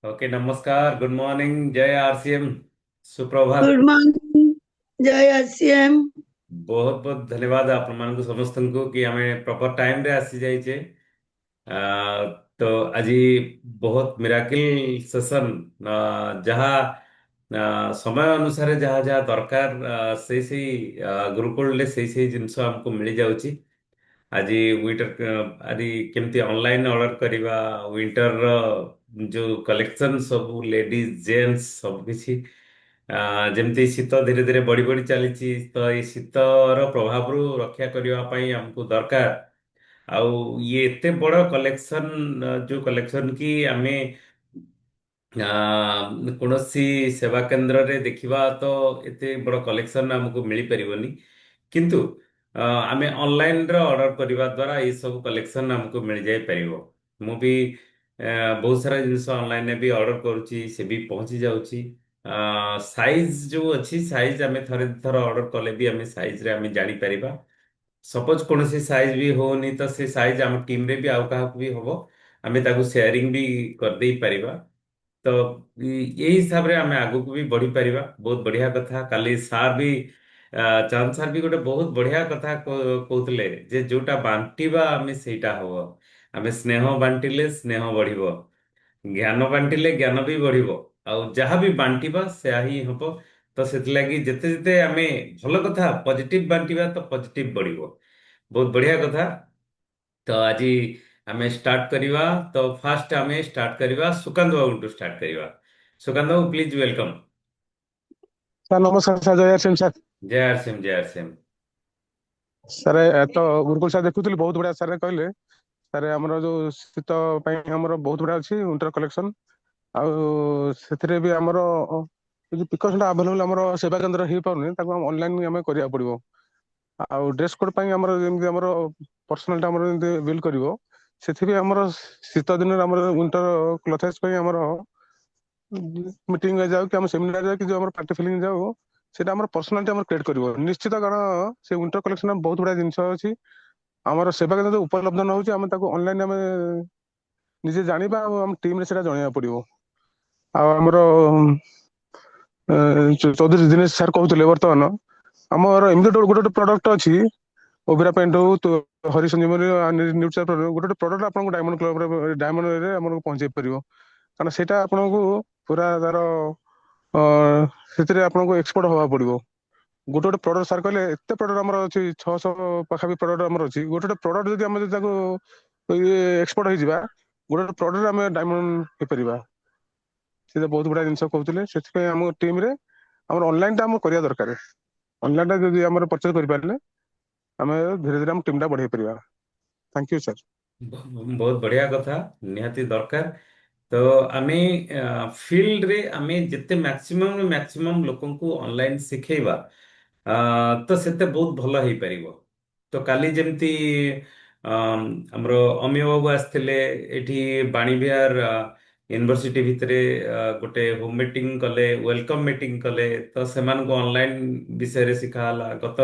Okay, नमस्कार, good morning, जय RCM, good सुप्रभात। मॉर्निंग। जय आरसीएम। बहुत बहुत धन्यवाद आपण मानक समस्त को कि हमें प्रॉपर टाइम रे आसी जाइए। तो आज बहुत मिराकिल सेशन, जहाँ समय अनुसार जहाँ जहाँ दरकार गुरुकुल से जिनस हमको मिल जाऊँ। आज विंटर आज केमती ऑनलाइन ऑर्डर करवा, विंटर जो कलेक्शन सब लेडीज जेंट्स सब किसी जमती शीत धीरे धीरे बढ़ी बढ़ी चली। तो ये शीतर प्रभाव रक्षा करने हमको दरकार। आउ ये एते बड़ कलेक्शन, जो कलेक्शन की आमे कौनसी सेवा केंद्र रे देखिबा तो एते बड़ कलेक्शन हमको मिल परिबनी। किंतु आमे ऑनलाइन रे ऑर्डर करबा द्वारा ये सब कलेक्शन हमको मिल जाय परिबो। मु भी बहुत सारा जिनिस ऑनलाइन रे भी ऑर्डर करूची, से भी पहुंची जाउची। साइज जो अच्छी साइज आमे थरे थर ऑर्डर कले भी आमे साइज रे आमे जानी परिबा। सपोज कौन सी साइज भी होनी तो से साइज आम टीम रे भी आउ काहा भी हबो, आमे ताकू शेयरिंग भी कर देई परिबा। तो यही हिसाब रे आमे आगु को भी बढ़ी परिबा। बहुत बढ़िया कथा। काली सार भी चांद सार भी गोटे बहुत बढ़िया कथा कहतले जे जोटा बांटीबा आमे सेटा हबो। आमे स्नेह बांटिले स्नेह बढ़िबो, ज्ञान बांटिले ज्ञान भी बढ़िबो। आउ जहाँ भी बांटिबा सेया ही हबो। तो सेतिलागि जेते जेते आमे भल कथा पॉजिटिव बांटिबा तो पॉजिटिव बढ़िबो। बहुत बढ़िया कथा। तो आज आमे स्टार्ट करिवा। तो फास्ट आमे स्टार्ट करिवा सुकांत बाबू स्टार्ट करिवा। Sukanta babu please welcome. Sir ନମସ୍କାର sir, Jai RCM sir. Jai RCM, Jai RCM. Sir ତ ଗୁରୁକୁଲ ସାର୍ ଦେଖୁଥିଲି, ବହୁତ ବଢିଆ ସାର୍ କହିଲେ। ସାର୍ ଆମର ଯୋଉ ଶୀତ ପାଇଁ ଆମର ବହୁତ ବଢିଆ ଅଛି ୱିଣ୍ଟର କଲେକ୍ସନ। ଆଉ ସେଥିରେ ବି ଆମର ଯୋଉ ପ୍ରିକସନଟା ଆଭେଲେବଲ ଆମର ସେବା କେନ୍ଦ୍ର ହେଇପାରୁନି, ତାକୁ ଅନଲାଇନ ଆମେ କରିବାକୁ ପଡିବ। ଆଉ ଡ୍ରେସ କୋଡ ପାଇଁ ଆମର ଯେମିତି ଆମର ପର୍ସନାଲଟା ଆମର ଯେମିତି ବିଲ୍ କରିବ, ସେଥିପାଇଁ ଆମର ଶୀତ ଦିନରେ ଆମର ୱିଣ୍ଟର କ୍ଲଥେସ୍ ପାଇଁ ଆମର ମିଟିଂ ଯାଉ କି ଆମ ସେମିନାର ଯାଉ କି ଯୋଉ ଆମର ପାର୍ଟି ଫିଲିଂ ଯାଉ, ସେଇଟା ଆମର ପର୍ସନାଲିଟି ଆମର କ୍ରିଏଟ୍ କରିବ ନିଶ୍ଚିତ। କାରଣ ସେ ୱିଣ୍ଟର କଲେକ୍ସନ ବହୁତ ଗୁଡା ଜିନିଷ ଅଛି ଆମର ସେବା କେନ୍ଦ୍ରରେ ଉପଲବ୍ଧ ନ ହଉଛି, ଆମେ ତାକୁ ଅନଲାଇନ ଆମେ ନିଜେ ଜାଣିବା ଆଉ ଆମ ଟିମରେ ସେଟା ଜଣେଇବାକୁ ପଡିବ। ଆଉ ଆମର ଚୌଧୁରୀ ଦିନେଶ ସାର୍ କହୁଥିଲେ, ବର୍ତ୍ତମାନ ଆମର ଏମିତି ଗୋଟେ ଗୋଟେ ପ୍ରଡକ୍ଟ ଅଛି, ଓବେରା ପେଣ୍ଟ ହଉ ତ ହରିସଞ୍ଜୀବନୀ ନ୍ୟୁଟ୍ରିଆ ଗୋଟେ ଗୋଟେ ପ୍ରଡକ୍ଟ ଆପଣଙ୍କୁ ଡାୟମଣ୍ଡ କ୍ଲବରେ ଡାୟମଣ୍ଡରେ ଆମକୁ ପହଞ୍ଚେଇ ପାରିବ। କାରଣ ସେଇଟା ଆପଣଙ୍କୁ ପୁରା ତାର ଅ, ସେଥିରେ ଆପଣଙ୍କୁ ଏକ୍ସପର୍ଟ ହବାକୁ ପଡିବ। ଗୋଟେ ଗୋଟେ ପ୍ରଡକ୍ଟ ସାର୍ କହିଲେ, ଏତେ ପ୍ରଡକ୍ଟ ଆମର ଅଛି, 600 ପାଖାପାଖି ପ୍ରଡକ୍ଟ ଆମର ଅଛି। ଗୋଟେ ଗୋଟେ ପ୍ରଡକ୍ଟ ଯଦି ଆମେ ଯଦି ତାକୁ ଇଏ ଏକ୍ସପର୍ଟ ହେଇଯିବା, ଗୋଟେ ଗୋଟେ ପ୍ରଡକ୍ଟ ଆମେ ଡାୟମଣ୍ଡ ହେଇପାରିବା। ସେ ତ ବହୁତ ଗୁଡା ଜିନିଷ କହୁଥିଲେ। ସେଥିପାଇଁ ଆମ ଟିମରେ ଆମର ଅନଲାଇନ ଟା ଆମର କରିବା ଦରକାର। ଅନଲାଇନ ଟା ଯଦି ଆମର ପରଚେଜ କରିପାରିଲେ, ଆମେ ଧୀରେ ଧୀରେ ଆମ ଟିମ୍ ଟା ବଢେଇ ପାରିବା। Thank you sir. बहुत बढ़िया कथा, निहाती दरकार। तो आमे फील्ड रे आमे जिते मैक्सिमम मैक्सिमम लोकन को ऑनलाइन शिखेबा, तो सेते बहुत भल हो पारिबो। तो काली जेमती हमरो अमीय बाबू आसथिले एठी बाणी विहार यूनिवर्सिटी भितरे गोटे होम मीटिंग कले, वेलकम मीटिंग कले। तो सेमान को ऑनलाइन विषय रे सिखाला। गत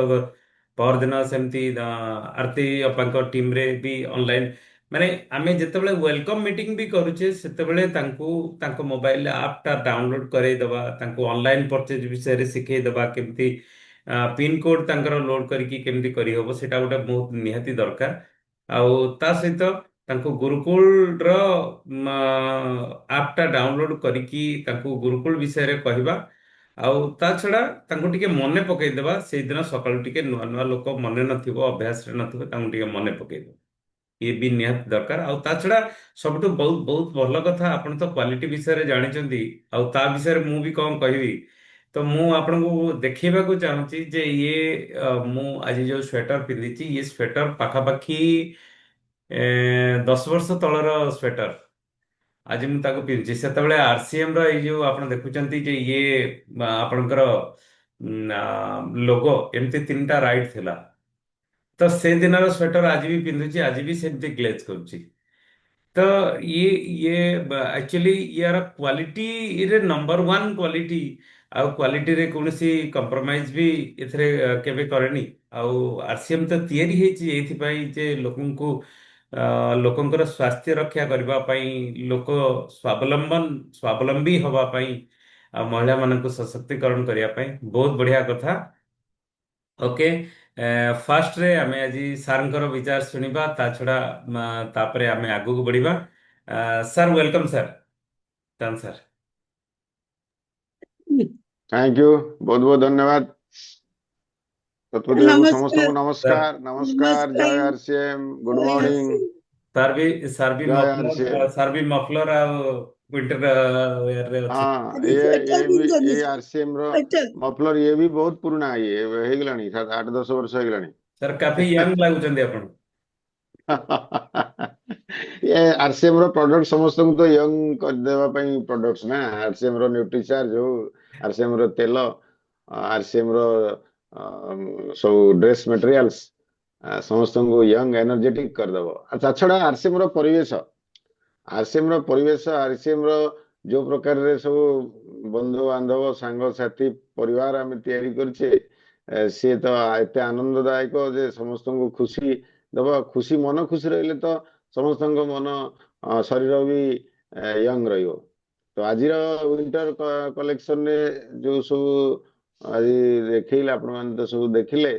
पर दिन सेमती आरती अपाଙ୍କ टीम रे भी ऑनलाइन, माने आमे जेतेबेले वेलकम मीटिंग भी करूचे सेतेबेले तांको मोबाइल ऐप टा डाउनलोड करे दबा, तांको ऑनलाइन परचेज विषय रे सिखे दबा, केमती पिन कोड तांकर लोड करके केमती करी हबो सेटा गोटे बहुत निहाती दरकार। आउ ता सहित तांको गुरुकुल र ऐप टा डाउनलोड करके तांको गुरुकुल विषय रे कहबा। आउ ता छड़ा तांको टिके मने पकेई देबा, सेई दिन सकाळु टिके नुआ नुआ लोक मने नथिबो, अभ्यास रे नथिबो, तांको टिके मने पकेई दो। ये भी निहाती दरकार। आउ ता छड़ा सबटु बहुत बहुत भल कथा, आपण तो क्वालिटी विषय रे जानिचंदी। आउ ता विषय रे मु भी कौन कहबी। तो मु आपनको देखेबाकू चाहूची जे ये मु आज जो स्वेटर पिंधिची, ये स्वेटर पाखापाखि 10 वर्ष तलर स्वेटर। आज ମୁଁ ତାକୁ ପିନ୍ଧୁଛି। ସେତେବେଳେ ଆରସିଏମ ର ଏଇ ଯୋଉ ଆପଣ ଦେଖୁଛନ୍ତି ଯେ ଇଏ ଆପଣଙ୍କର ଲୋଗୋ ଏମିତି ତିନିଟା ରାଇଟ୍ ଥିଲା। ତ ସେ ଦିନର ସ୍ୱେଟର ଆଜି ବି ପିନ୍ଧୁଛି, ଆଜି ବି ସେମିତି ଗ୍ଲେଜ କରୁଛି। ତ ଇଏ ଆକ୍ଚୁଆଲି ୟାର କ୍ୱାଲିଟିରେ ନମ୍ବର ୱାନ୍ କ୍ୱାଲିଟି। ଆଉ କ୍ୱାଲିଟିରେ କୌଣସି କମ୍ପ୍ରମାଇଜ ବି ଏଥିରେ କେବେ କରେନି। ଆଉ ଆରସିଏମ ତ ତିଆରି ହେଇଛି ଏଇଥିପାଇଁ ଯେ ଲୋକଙ୍କୁ ଲୋକଙ୍କର ସ୍ୱାସ୍ଥ୍ୟ ରକ୍ଷା କରିବା ପାଇଁ, ଲୋକ ସ୍ୱାବଲମ୍ବୀ ହବା ପାଇଁ, ଆଉ ମହିଳାମାନଙ୍କୁ ସଶକ୍ତିକରଣ କରିବା ପାଇଁ ବହୁତ ବଢିଆ କଥା। ଓକେ, ଫାର୍ଷ୍ଟରେ ଆମେ ଆଜି ସାର୍ଙ୍କର ବିଚାର ଶୁଣିବା, ତା ଛଡ଼ା ତାପରେ ଆମେ ଆଗକୁ ବଢିବା। Sir welcome sir, Chand sir. Thank you, बहुत बहुत धन्यवाद। सतपति बाबू नमस्कार। समस्त ସାର୍ नमस्कार। नमस्कार, नमस्कार। जय आरसीएम, गुड जय मॉर्निंग, श्री ସାର୍ ବି जय ମଫଲର, आरसीएम। ସାର୍ ବି ମଫଲର ଆଉ ୱିଣ୍ଟର ୱେୟାରରେ ଅଛି। हाँ, अरे ये स्वेटर भी ये पिंधनी आरसीएम रो स्वेटर मफलर ये भी बहुत पुराना है, ये ହେଇଗଲାଣି 7 8 10 ବର୍ଷ ହେଇଗଲାଣି। ସାର୍ କାଫି ୟଙ୍ଗ ଲାଗୁଛନ୍ତି ଆପଣ। ये आरसीएम रो प्रोडक्ट ସମସ୍ତଙ୍କୁ ତ ୟଙ୍ଗ କରିଦେବା ପାଇଁ ପ୍ରୋଡକ୍ଟସ ନା, ଆରସିଏମ ର ନ୍ୟୁଟ୍ରିଚାର୍ଜ ହଉ, ଆରସିଏମ ର ତେଲ, ଆରସିଏମ ର ସବୁ ଡ୍ରେସ୍ ମେଟେରିଆଲ୍ସ ସମସ୍ତଙ୍କୁ ୟଙ୍ଗ ଏନର୍ଜେଟିକ କରିଦେବ। ତା ଛଡା ଆରସିଏମ ର ପରିବେଶ, ଆରସିଏମ ର ଯୋଉ ପ୍ରକାରରେ ସବୁ ବନ୍ଧୁ ବାନ୍ଧବ ସାଙ୍ଗସାଥି ପରିବାର ଆମେ ତିଆରି କରିଛେ, ସିଏ ତ ଏତେ ଆନନ୍ଦଦାୟକ ଯେ ସମସ୍ତଙ୍କୁ ଖୁସି ଦବ। ଖୁସି, ମନ ଖୁସି ରହିଲେ ତ ସମସ୍ତଙ୍କ ମନ ଶରୀର ବି ୟଙ୍ଗ ରହିବ। ତ ଆଜିର ୱିଣ୍ଟର କଲେକ୍ସନରେ ଯୋଉ ସବୁ ଆଜି ଦେଖେଇଲେ, ଆପଣମାନେ ତ ସବୁ ଦେଖିଲେ,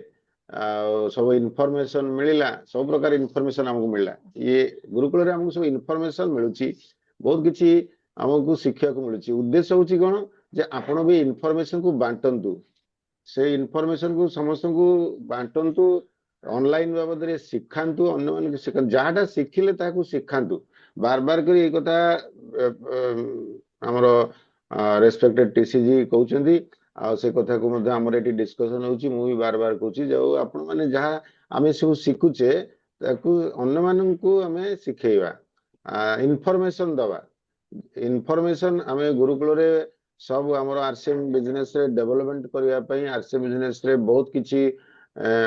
ଆଉ ସବୁ ଇନଫରମେସନ ମିଳିଲା, ସବୁ ପ୍ରକାର ଇନଫରମେସନ ଆମକୁ ମିଳିଲା। ଇଏ ଗୁରୁକୁଳରେ ଆମକୁ ସବୁ ଇନଫରମେସନ ମିଳୁଛି, ବହୁତ କିଛି ଆମକୁ ଶିଖିବାକୁ ମିଳୁଛି। ଉଦ୍ଦେଶ୍ୟ ହଉଛି କଣ, ଯେ ଆପଣ ବି ଇନଫରମେସନକୁ ବାଣ୍ଟନ୍ତୁ, ସେଇ ଇନଫରମେସନକୁ ସମସ୍ତଙ୍କୁ ବାଣ୍ଟନ୍ତୁ, ଅନଲାଇନ ବାବଦରେ ଶିଖାନ୍ତୁ, ଅନ୍ୟମାନଙ୍କୁ ଶିଖାନ୍ତୁ, ଯାହାଟା ଶିଖିଲେ ତାହାକୁ ଶିଖାନ୍ତୁ। ବାର ବାର କରି ଏଇ କଥା ଆମର ରେସପେକ୍ଟେଡ ଟିସିଜି କହୁଛନ୍ତି, ଆଉ ସେ କଥାକୁ ମଧ୍ୟ ଆମର ଏଠି ଡିସ୍କସନ ହଉଛି। ମୁଁ ବି ବାର ବାର କହୁଛି, ଯୋଉ ଆପଣମାନେ ଯାହା ଆମେ ସବୁ ଶିଖୁଛେ ତାକୁ ଅନ୍ୟମାନଙ୍କୁ ଆମେ ଶିଖେଇବା, ଇନଫରମେସନ ଦବା। ଇନଫରମେସନ ଆମେ ଗୁରୁକୁଳରେ ସବୁ ଆମର ଆରସିଏମ ବିଜନେସ ରେ ଡେଭଲପମେଣ୍ଟ କରିବା ପାଇଁ, ଆରସିଏମ ବିଜନେସ ରେ ବହୁତ କିଛି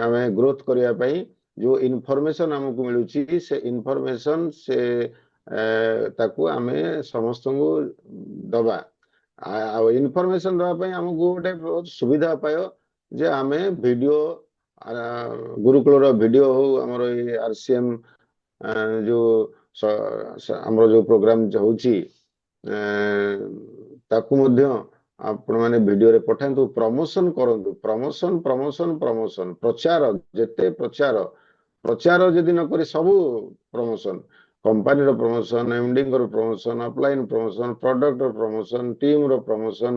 ଆମେ ଗ୍ରୋଥ କରିବା ପାଇଁ ଯୋଉ ଇନଫରମେସନ ଆମକୁ ମିଳୁଛି, ସେ ଇନଫରମେସନ ତାକୁ ଆମେ ସମସ୍ତଙ୍କୁ ଦବା। ଆଉ ଇନଫରମେସନ ଦବା ପାଇଁ ଆମକୁ ଗୋଟେ ବହୁତ ସୁବିଧା ପାୟ, ଯେ ଆମେ ଭିଡିଓ, ଗୁରୁକୁଳର ଭିଡିଓ ହଉ, ଆମର ଏଇ ଆରସିଏମ ଯୋଉ ଆମର ଯୋଉ ପ୍ରୋଗ୍ରାମ ହଉଛି, ତାକୁ ମଧ୍ୟ ଆପଣମାନେ ଭିଡିଓରେ ପଠାନ୍ତୁ, ପ୍ରମୋସନ କରନ୍ତୁ। ପ୍ରମୋସନ ପ୍ରମୋସନ ପ୍ରମୋସନ, ପ୍ରଚାର, ଯେତେ ପ୍ରଚାର ଯଦି ନକରି ସବୁ ପ୍ରମୋସନ, କମ୍ପାନୀର promotion, ଏମଡିଙ୍କର promotion, offline promotion, ପ୍ରଡକ୍ଟର promotion, ଟିମର ପ୍ରମୋସନ,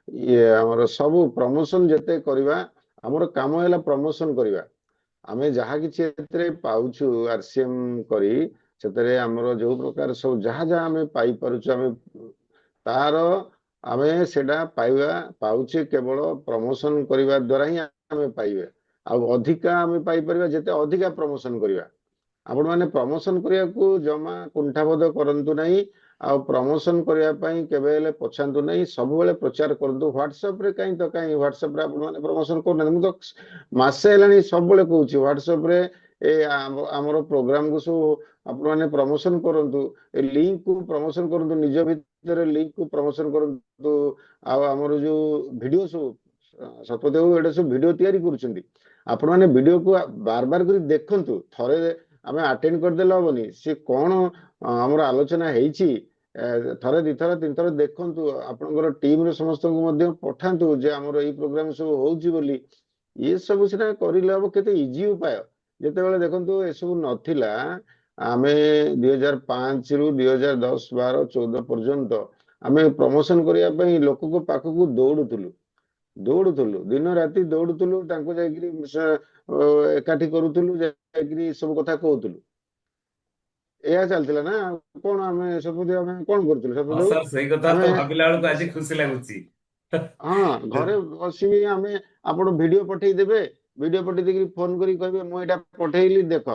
ଇଏ ଆମର ସବୁ ପ୍ରମୋସନ ଯେତେ କରିବା, ଆମର କାମ ହେଲା ପ୍ରମୋସନ କରିବା। ଆମେ ଯାହା କିଛି ଏଥିରେ ପାଉଛୁ ଆରସିଏମ କରି, ସେଥିରେ ଆମର ଯୋଉ ପ୍ରକାର ସବୁ ଯାହା ଯାହା ଆମେ ପାଇପାରୁଛୁ, ଆମେ ତାର ଆମେ ସେଟା ପାଉଛେ କେବଳ ପ୍ରମୋସନ କରିବା ଦ୍ୱାରା ହିଁ ଆମେ ପାଇବା। ଆଉ ଅଧିକା ଆମେ ପାଇପାରିବା ଯେତେ ଅଧିକା ପ୍ରମୋସନ କରିବା। ଆପଣମାନେ ପ୍ରମୋସନ କରିବାକୁ ଜମା କୁଣ୍ଠାବୋଧ କରନ୍ତୁ ନାହିଁ, ଆଉ ପ୍ରମୋସନ କରିବା ପାଇଁ କେବେ ହେଲେ ପଛାନ୍ତୁ ନାହିଁ, ସବୁବେଳେ ପ୍ରଚାର କରନ୍ତୁ। ହ୍ୱାଟ୍ସଆପରେ କାହିଁ ହ୍ୱାଟ୍ସଆପରେ ଆପଣମାନେ ପ୍ରମୋସନ କରୁନାହାନ୍ତି? ମୁଁ ତ ମାସେ ହେଲାଣି ସବୁବେଳେ କହୁଛି, ହ୍ୱାଟ୍ସଆପରେ ଏ ଆମର ପ୍ରୋଗ୍ରାମକୁ ସବୁ ଆପଣମାନେ ପ୍ରମୋସନ କରନ୍ତୁ, ଏ ଲିଙ୍କକୁ ପ୍ରମୋସନ କରନ୍ତୁ, ନିଜ ଭିତରେ ଲିଙ୍କକୁ ପ୍ରମୋସନ କରନ୍ତୁ। ଆଉ ଆମର ଯୋଉ ଭିଡିଓ ସବୁ ଶତପତି ବାବୁ ଏଇଟା ସବୁ ଭିଡିଓ ତିଆରି କରୁଛନ୍ତି, ଆପଣମାନେ ଭିଡିଓକୁ ବାର ବାର କରି ଦେଖନ୍ତୁ। ଥରେ ଆମେ ଆଟେଣ୍ଡ କରିଦେଲେ ହବନି, ସେ କଣ ଆମର ଆଲୋଚନା ହେଇଛି ଥରେ ଦିଥର ତିନିଥର ଦେଖନ୍ତୁ। ଆପଣଙ୍କର ଟିମରେ ସମସ୍ତଙ୍କୁ ମଧ୍ୟ ପଠାନ୍ତୁ ଯେ ଆମର ଏଇ ପ୍ରୋଗ୍ରାମ ସବୁ ହଉଛି ବୋଲି। ଇଏ ସବୁ ସେଟା କରିଲେ ହବ, କେତେ ଇଜି ଉପାୟ। ଯେତେବେଳେ ଦେଖନ୍ତୁ ଏସବୁ ନଥିଲା, ଆମେ 2005ରୁ 2010 12 14 ପର୍ଯ୍ୟନ୍ତ ଆମେ ପ୍ରମୋସନ କରିବା ପାଇଁ ଲୋକଙ୍କ ପାଖକୁ ଦୌଡୁଥିଲୁ, ଦିନ ରାତି ଦୌଡୁଥିଲୁ, ତାଙ୍କୁ ଯାଇକିରି ଏକାଠି କରୁଥିଲୁ, ଯାଇକିରି ସବୁ କଥା କହୁଥିଲୁ। ଏହା ଚାଲିଥିଲା ନା। କଣ ଆମେ ଶତପତି, ଆମେ କଣ କରୁଥିଲୁ ହଁ ଶତପତି ବାବୁ? ସାର୍, ସେଇ କଥା ଆମେ ତ ଭାବିଲା ବେଳକୁ ଆଜି ଖୁସି ଲାଗୁଛି। ହଁ, ଘରେ ବସିକି ଆମେ, ଆପଣ ଭିଡିଓ ପଠେଇଦେବେ, ଭିଡିଓ ପଠେଇ ଦେଇକି ଫୋନ କରି କହିବେ ମୁଁ ଏଇଟା ପଠେଇଲି ଦେଖ,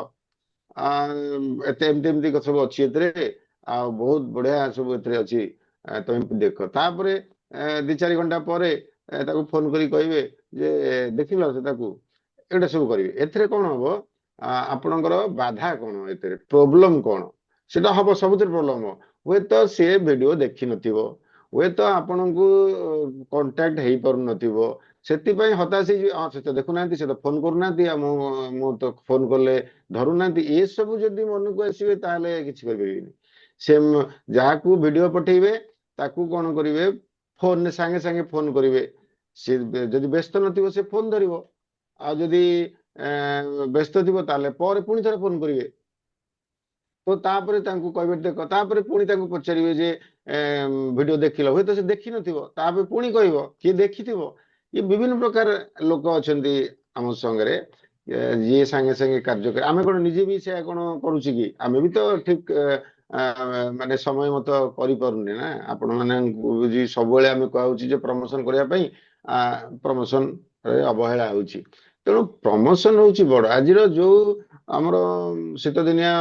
ଏତେ ଏମିତି ଏମିତି ସବୁ ଅଛି ଏଥିରେ, ଆଉ ବହୁତ ବଢିଆ ସବୁ ଏଥିରେ ଅଛି, ତମେ ଦେଖ। ତାପରେ 2 4 ଘଣ୍ଟା ପରେ ତାକୁ ଫୋନ କରି କହିବେ ଯେ ଦେଖିଲ ସେ ତାକୁ, ଏଇଟା ସବୁ କରିବେ। ଏଥିରେ କଣ ହବ, ଆପଣଙ୍କର ବାଧା କଣ, ଏଥିରେ ପ୍ରୋବ୍ଲେମ କଣ? ସେଟା ହବ, ସବୁଥିରେ ପ୍ରୋବ୍ଲେମ ହବ। ହୁଏତ ସେ ଭିଡିଓ ଦେଖିନଥିବ, ହୁଏତ ଆପଣଙ୍କୁ କଣ୍ଟାକ୍ଟ ହେଇପାରୁନଥିବ, ସେଥିପାଇଁ ହତାଶ ହେଇଯିବେ। ହଁ ସେ ତ ଦେଖୁନାହାନ୍ତି, ସେ ତ ଫୋନ କରୁନାହାନ୍ତି, ଆଉ ମୁଁ ତ ଫୋନ କଲେ ଧରୁନାହାନ୍ତି, ଏସବୁ ଯଦି ମନକୁ ଆସିବେ ତାହେଲେ କିଛି କରିପାରିବେନି। ସେ ଯାହାକୁ ଭିଡିଓ ପଠେଇବେ ତାକୁ କଣ କରିବେ, ଫୋନରେ ସାଙ୍ଗେ ସାଙ୍ଗେ ଫୋନ କରିବେ। ସେ ଯଦି ବ୍ୟସ୍ତ ନଥିବ ସେ ଫୋନ ଧରିବ, ଆଉ ଯଦି ବ୍ୟସ୍ତ ଥିବ ତାହେଲେ ପରେ ପୁଣି ଥରେ ଫୋନ କରିବେ। ତ ତାପରେ ତାଙ୍କୁ କହିବେ ଦେଖ, ତାପରେ ପୁଣି ତାଙ୍କୁ ପଚାରିବେ ଯେ ଭିଡିଓ ଦେଖିଲ, ହୁଏତ ସେ ଦେଖିନଥିବ, ତାପରେ ପୁଣି କହିବ କିଏ ଦେଖିଥିବ। ଇଏ ବିଭିନ୍ନ ପ୍ରକାର ଲୋକ ଅଛନ୍ତି ଆମ ସାଙ୍ଗରେ, ଯିଏ ସାଙ୍ଗେ ସାଙ୍ଗେ କାର୍ଯ୍ୟ કરે। ଆମେ କଣ ନିଜେ ବି ସେୟା କଣ କରୁଛି କି? ଆମେ ବି ତ ଠିକ ମାନେ ସମୟ ମତ କରିପାରୁନି ନା। ଆପଣ ମାନଙ୍କୁ ସବୁବେଳେ ଆମେ କୁହାଉଛି ଯେ ପ୍ରମୋସନ କରିବା ପାଇଁ, ପ୍ରମୋସନ ରେ ଅବହେଳା ହଉଛି। ତେଣୁ ପ୍ରମୋସନ ହଉଛି ବଡ। ଆଜିର ଯୋଉ ଆମର ଶୀତ ଦିନିଆ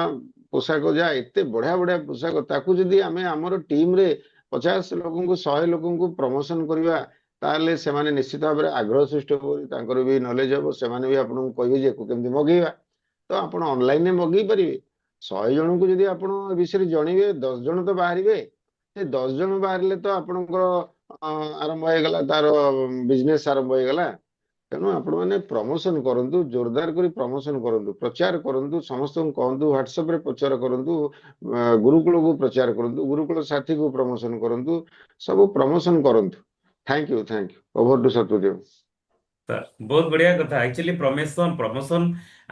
ପୋଷାକ, ଯାହା ଏତେ ବଢିଆ ବଢିଆ ପୋଷାକ, ତାକୁ ଯଦି ଆମେ ଆମର ଟିମରେ 50 ଲୋକଙ୍କୁ 100 ଲୋକଙ୍କୁ ପ୍ରମୋସନ କରିବା, ତାହେଲେ ସେମାନେ ନିଶ୍ଚିତ ଭାବରେ ଆଗ୍ରହ ସୃଷ୍ଟି ହବ, ତାଙ୍କର ବି ନଲେଜ ହବ, ସେମାନେ ବି ଆପଣଙ୍କୁ କହିବେ ଯେ କେମିତି ମଗେଇବା। ତ ଆପଣ ଅନଲାଇନରେ ମଗେଇ ପାରିବେ। 100 ଜଣଙ୍କୁ ଯଦି ଆପଣ ଏ ବିଷୟରେ ଜଣିବେ, 10 ଜଣ ତ ବାହାରିବେ। ସେ 10 ଜଣ ବାହାରିଲେ ତ ଆପଣଙ୍କର ଆରମ୍ଭ ହେଇଗଲା, ତାର ବିଜନେସ ଆରମ୍ଭ ହେଇଗଲା। ତେଣୁ ଆପଣମାନେ ପ୍ରମୋସନ କରନ୍ତୁ, ଜୋରଦାର କରି ପ୍ରମୋସନ କରନ୍ତୁ, ପ୍ରଚାର କରନ୍ତୁ, ସମସ୍ତଙ୍କୁ କହନ୍ତୁ, ହ୍ୱାଟ୍ସଆପ ରେ ପ୍ରଚାର କରନ୍ତୁ, ଗୁରୁକୁଳକୁ ପ୍ରଚାର କରନ୍ତୁ, ଗୁରୁକୁଳ ସାଥୀକୁ ପ୍ରମୋସନ କରନ୍ତୁ, ସବୁ ପ୍ରମୋସନ କରନ୍ତୁ। Thank you. Over to Satyadev. ତ ବହୁତ ବଢିଆ କଥା। ଆକ୍ଚୁଆଲି ପ୍ରମୋସନ ପ୍ରମୋସନ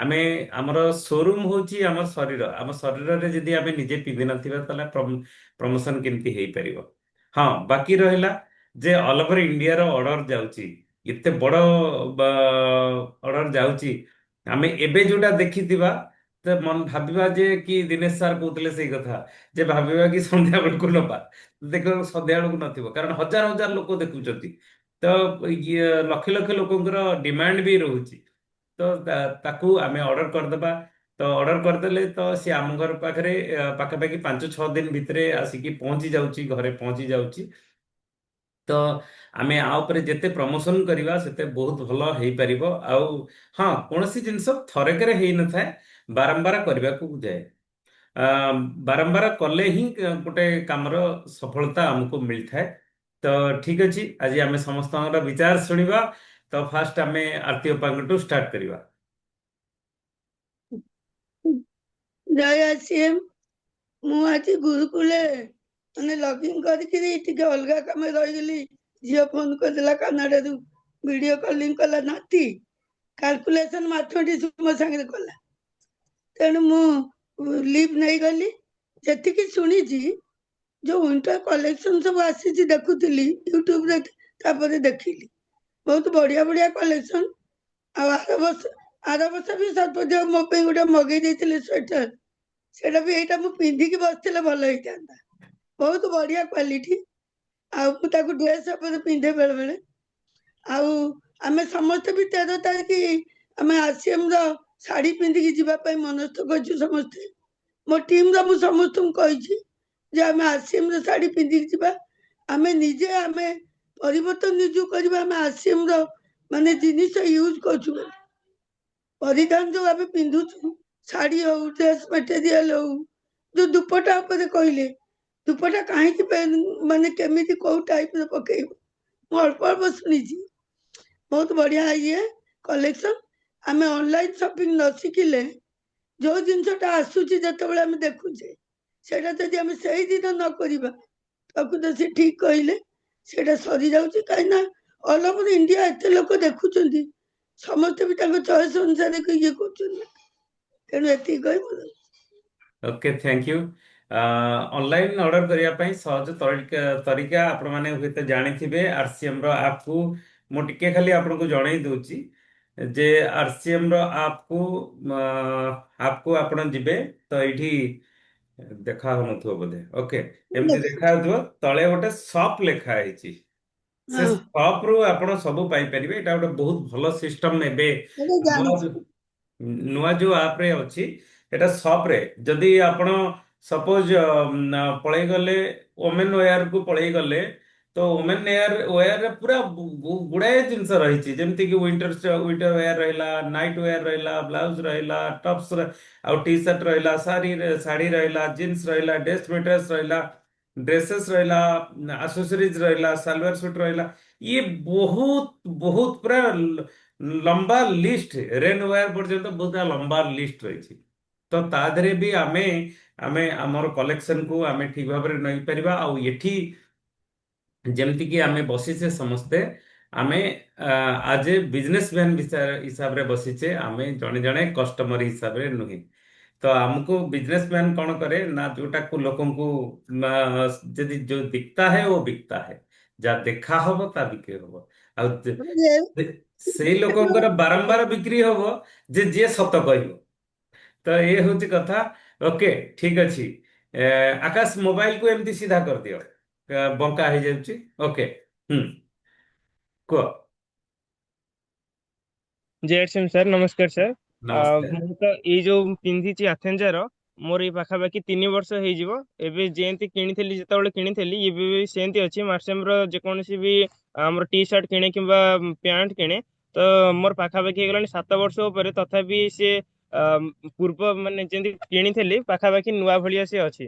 ଆମେ, ଆମର ଶୋରୁମ ହଉଛି ଆମ ଶରୀର। ଆମ ଶରୀରରେ ଯଦି ଆମେ ନିଜେ ପିନ୍ଧି ନଥିବା ତାହେଲେ ପ୍ରମୋସନ କେମିତି ହେଇପାରିବ? ହଁ, ବାକି ରହିଲା ଯେ ଅଲ ଓଭର ଇଣ୍ଡିଆର ଅର୍ଡର ଯାଉଛି, ଏତେ ବଡ ଅର୍ଡର ଯାଉଛି। ଆମେ ଏବେ ଯୋଉଟା ଦେଖିଥିବା, ତ ମନ ଭାବିବା ଯେ କି ଦିନେଶ ସାର୍ କହୁଥିଲେ ସେଇ କଥା, ଯେ ଭାବିବା କି ସନ୍ଧ୍ୟା ବେଳକୁ ନବା, ଦେଖିବା ସନ୍ଧ୍ୟା ବେଳକୁ ନଥିବ, କାରଣ ହଜାର ହଜାର ଲୋକ ଦେଖୁଛନ୍ତି। ତ ଇଏ ଲକ୍ଷ ଲକ୍ଷ ଲୋକଙ୍କର ଡିମାଣ୍ଡ ବି ରହୁଛି। ତ ତାକୁ ଆମେ ଅର୍ଡର କରିଦେବା। ତ ଅର୍ଡର କରିଦେଲେ ତ ସେ ଆମ ଘର ପାଖରେ ପାଖାପାଖି 5-6 ଦିନ ଭିତରେ ଆସିକି ପହଞ୍ଚି ଯାଉଛି, ଘରେ ପହଞ୍ଚି ଯାଉଛି। ତ ଆମେ ଆ ଉପରେ ଯେତେ ପ୍ରମୋସନ କରିବା ସେତେ ବହୁତ ଭଲ ହେଇପାରିବ। ଆଉ ହଁ, କୌଣସି ଜିନିଷ ଥରକରେ ହେଇନଥାଏ, ବାରମ୍ବାର କରିବାକୁ ଯାଏ। ଆ, ବାରମ୍ବାର କଲେ ହିଁ ଗୋଟେ କାମର ସଫଳତା ଆମକୁ ମିଳିଥାଏ। ତ ଠିକ ଅଛି, ଆଜି ଆମେ ସମସ୍ତଙ୍କର ବିଚାର ଶୁଣିବା। ତ ଫାଷ୍ଟ ଆମେ ଆରତୀ ଅପାଙ୍କଠୁ ଷ୍ଟାର୍ଟ କରିବା। ଜୟ ଆସିଏମ୍। ମୁଁ ଆଜି ଗୁରୁକୁଲେ ମାନେ ଲଗଇନ୍ କରିକିରି ଟିକେ ଅଲଗା କାମ ରହିଗଲି। ଝିଅ ଫୋନ କରିଦେଲା କାନାଡାରୁ, ଭିଡିଓ କଲିଂ କଲା ନାତି, କାଲକୁଲେସନ ମାଥମେଟିକ୍ସ ମୋ ସାଙ୍ଗରେ କଲା। ତେଣୁ ମୁଁ ଲିଭ୍ ନେଇଗଲି। ଯେତିକି ଶୁଣିଛି, ଯୋଉ ୱିଣ୍ଟର କଲେକ୍ସନ ସବୁ ଆସିଛି ଦେଖୁଥିଲି ୟୁଟ୍ୟୁବରେ, ତାପରେ ଦେଖିଲି ବହୁତ ବଢିଆ ବଢିଆ କଲେକ୍ସନ। ଆଉ ଆର ବର୍ଷ ବି ସର୍ବଦେହ ମୋ ପାଇଁ ଗୋଟେ ମଗେଇ ଦେଇଥିଲେ ସ୍ୱେଟର, ସେଇଟା ବି ଏଇଟା ମୁଁ ପିନ୍ଧିକି ବସିଥିଲେ ଭଲ ହେଇଥାନ୍ତା। ବହୁତ ବଢିଆ କ୍ୱାଲିଟି। ଆଉ ମୁଁ ତାକୁ ଡ୍ରେସ୍ ଉପରେ ପିନ୍ଧେ ବେଳେ ବେଳେ। ଆଉ ଆମେ ସମସ୍ତେ ବି 13 ତାରିଖ ଆମେ ଆସିଏମ୍ ର ଶାଢୀ ପିନ୍ଧିକି ଯିବା ପାଇଁ ମନସ୍ଥ କରିଛୁ ସମସ୍ତେ। ମୋ ଟିମ୍ ର ମୁଁ ସମସ୍ତଙ୍କୁ କହିଛି ଯେ ଆମେ ଆସିଏମ୍ ର ଶାଢୀ ପିନ୍ଧିକି ଯିବା। ଆମେ ନିଜେ ଆମେ ପରିବର୍ତ୍ତନ ନିଜକୁ କରିବା। ଆମେ ଆସିଏମ୍ ର ମାନେ ଜିନିଷ ୟୁଜ କରୁଛୁ ବୋଲି। ପରିଧାନ ଯୋଉ ଆମେ ପିନ୍ଧୁଛୁ, ଶାଢୀ ହଉ, ଡ୍ରେସ୍ ମେଟେରିଆଲ ହଉ, ଯୋଉ ଦୁପଟା ଉପରେ କହିଲେ, ଦୁପଟା କାହିଁକି ମାନେ କେମିତି କୋଉ ଟାଇପ ର ପକେଇବୁ, ମୁଁ ଅଳ୍ପ ଅଳ୍ପ ଶୁଣିଛି। ବହୁତ ବଢିଆ ଇଏ କଲେକ୍ସନ। ଆମେ ଅନଲାଇନ ସପିଂ ନ ଶିଖିଲେ, ଯୋଉ ଜିନିଷଟା ଆସୁଛି ଯେତେବେଳେ ଆମେ ଦେଖୁଛେ, ସେଇଟା ଯଦି ଆମେ ସେଇ ଦିନ ନ କରିବା, ତାକୁ ତ ସେ ଠିକ କହିଲେ ସେଇଟା ସରିଯାଉଛି। କାହିଁକି ନା ଅଲ ଓଭର ଇଣ୍ଡିଆ ଏତେ ଲୋକ ଦେଖୁଛନ୍ତି, ସମସ୍ତେ ବି ତାଙ୍କ ଚଏସ୍ ଅନୁସାରେ ଇଏ କରୁଛନ୍ତି। ତେଣୁ ଏତିକି କହିବୁ। Okay, thank you. Online order କରିବା ପାଇଁ ସହଜ ତରିକା ଆପଣମାନେ ହୁଏତ ଜାଣିଥିବେ। ଆରସିଏମ୍ ର ଆପ୍କୁ ମୁଁ ଟିକେ ଖାଲି ଆପଣଙ୍କୁ ଜଣେଇ ଦଉଛି ଯେ ଆରସିଏମ୍ ର ଆପ୍କୁ ଆପଣ ଯିବେ। ତ ଏଇଠି ଦେଖା ହଉନଥିବ ବୋଧେ। ଓକେ, ଏମିତି ଦେଖା ହଉଥିବ, ତଳେ ଗୋଟେ ସପ୍ ଲେଖା ହେଇଛି। ସେ ହଁ, ସପ୍ ରୁ ଆପଣ ସବୁ ପାଇପାରିବେ। ଏଇଟା ଗୋଟେ ବହୁତ ଭଲ ସିଷ୍ଟମ। ଏବେ ଏବେ ନୂଆ ଜାଣିଛି। ନୂଆ ଯୋଉ ଆପ୍ ରେ ଅଛି, ଏଟା ସପ୍ ରେ ଯଦି ଆପଣ ସପୋଜ ପଳେଇ ଗଲେ ଓମେନ୍ ୱେୟାର କୁ ପଳେଇ ଗଲେ, ତ ଓମେନ୍ ୱେୟାର ରେ ପୁରା ଗୁଡାଏ ଜିନିଷ ରହିଛି, ଯେମିତି କି ୱିଣ୍ଟର ୱେୟାର ରହିଲା, ନାଇଟ୍ ୱେୟାର ରହିଲା, ବ୍ଲାଉଜ ରହିଲା, ଟପ୍ସ ଆଉ ଟି ସାର୍ଟ ରହିଲା, ଶାଢୀ ରହିଲା, ଜିନ୍ସ ରହିଲା, ଡ୍ରେସ୍ ମେଟେରିଆଲ୍ସ ରହିଲା। ଡ୍ରେସେସ୍ ରହିଲା, ଆକ୍ସେସରିଜ ରହିଲା, ସାଲୱାର ସୁଟ୍ ରହିଲା, ଇଏ ବହୁତ ବହୁତ ପୁରା ଲମ୍ବା ଲିଷ୍ଟ, ରେନ୍ ୱେୟାର ପର୍ଯ୍ୟନ୍ତ ବହୁତ ଲମ୍ବା ଲିଷ୍ଟ ରହିଛି। ତ ତା ଦେହରେ ବି ଆମେ ଆମେ ଆମର କଲେକ୍ସନକୁ ଆମେ ଠିକ ଭାବରେ ନେଇପାରିବା। ଆଉ ଏଠି ଯେମିତିକି ଆମେ ବସିଛେ ସମସ୍ତେ, ଆମେ ଆଜ ଏ ବିଜନେସମ୍ୟାନ ହିସାବରେ ବସିଛେ, ଆମେ ଜଣେ ଜଣେ କଷ୍ଟମର ହିସାବରେ ନୁହେଁ। ତ ଆମକୁ ବିଜନେସମ୍ୟାନ କଣ କରେ ନା, ଯୋଉଟାକୁ ଲୋକଙ୍କୁ ନା, ଯଦି ଯୋଉ ଦିखता है वो बिकता है, ଯାହା ଦେଖା ହବ ତା ବିକ୍ରି ହବ। ଆଉ ସେଇ ଲୋକଙ୍କର ବାରମ୍ବାର ବିକ୍ରି ହବ ଯେ ଯିଏ ସତ କହିବ। ତ ଏ ହଉଛି କଥା। ଓକେ, ଠିକ ଅଛି। ଆକାଶ ମୋବାଇଲକୁ ଏମିତି ସିଧା କରିଦିଅ, ବଙ୍କା ହେଇଯାଉଛି। ଓକେ, ହୁଁ, କୁହ। ଜୟ ସିଂ ସାର୍, ନମସ୍କାର ସାର୍। ନମସ୍କାର। ମୁଁ ତ ଏଇ ଯୋଉ ପିନ୍ଧିଛି ଆଥେଞ୍ଜାର, ମୋର ଏଇ ପାଖାପାଖି 3 ବର୍ଷ ହେଇଯିବ। ଏବେ ଯେମିତି କିଣିଥିଲି, ଯେତେବେଳେ କିଣିଥିଲି ଏବେ ବି ସେମିତି ଅଛି। ମାର୍ସେମର ଯେକୌଣସି ବି ଆମର ଟି ସାର୍ଟ କିଣେ କିମ୍ବା ପ୍ୟାଣ୍ଟ କିଣେ, ତ ମୋର ପାଖାପାଖି ହେଇଗଲାଣି 7 ବର୍ଷ ଉପରେ। ତଥାପି ସେ ପୂର୍ବ ମାନେ ଯେମିତି କିଣିଥିଲି ପାଖାପାଖି ନୂଆ ଭଳିଆ ସେ ଅଛି।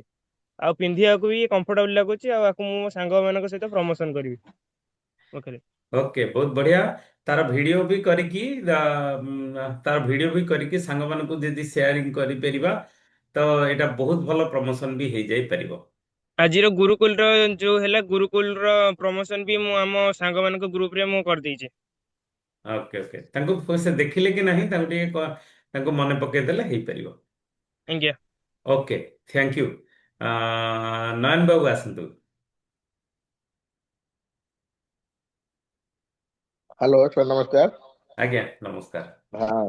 ଆଉ ପିନ୍ଧିବାକୁ ବି କମ୍ଫର୍ଟେବଲ ଲାଗୁଛି। ଆଉ ଆକୁ ମୁଁ ମୋ ସାଙ୍ଗମାନଙ୍କ ସହିତ ପ୍ରମୋସନ କରିବି ଓକେ। ଓକେ, ବହୁତ ବଢିଆ। ତାର ଭିଡିଓ ବି କରିକି ସାଙ୍ଗମାନଙ୍କୁ ଯଦି ସେୟାରିଂ କରିପାରିବା, ତ ଏଇଟା ବହୁତ ଭଲ ପ୍ରମୋସନ ବି ହେଇଯାଇ ପାରିବ। ଆଜିର ଗୁରୁକୁଲର ଯୋଉ ହେଲା, ଗୁରୁକୁଲର ପ୍ରମୋସନ ବି ମୁଁ ଆମ ସାଙ୍ଗମାନଙ୍କ ଗ୍ରୁପରେ ମୁଁ କରିଦେଇଛି। ଓକେ ଓକେ, ତାଙ୍କୁ ସେ ଦେଖିଲେ କି ନାହିଁ, ତାଙ୍କୁ ଟିକେ ତାଙ୍କୁ ମନେ ପକେଇ ଦେଲେ ହେଇପାରିବ। ଆଜ୍ଞା। Okay, thank you. Nayan babu ଆସନ୍ତୁ। ହ୍ୟାଲୋ ସାର୍, ନମସ୍କାର। ଆଜ୍ଞା, ନମସ୍କାର। ହଁ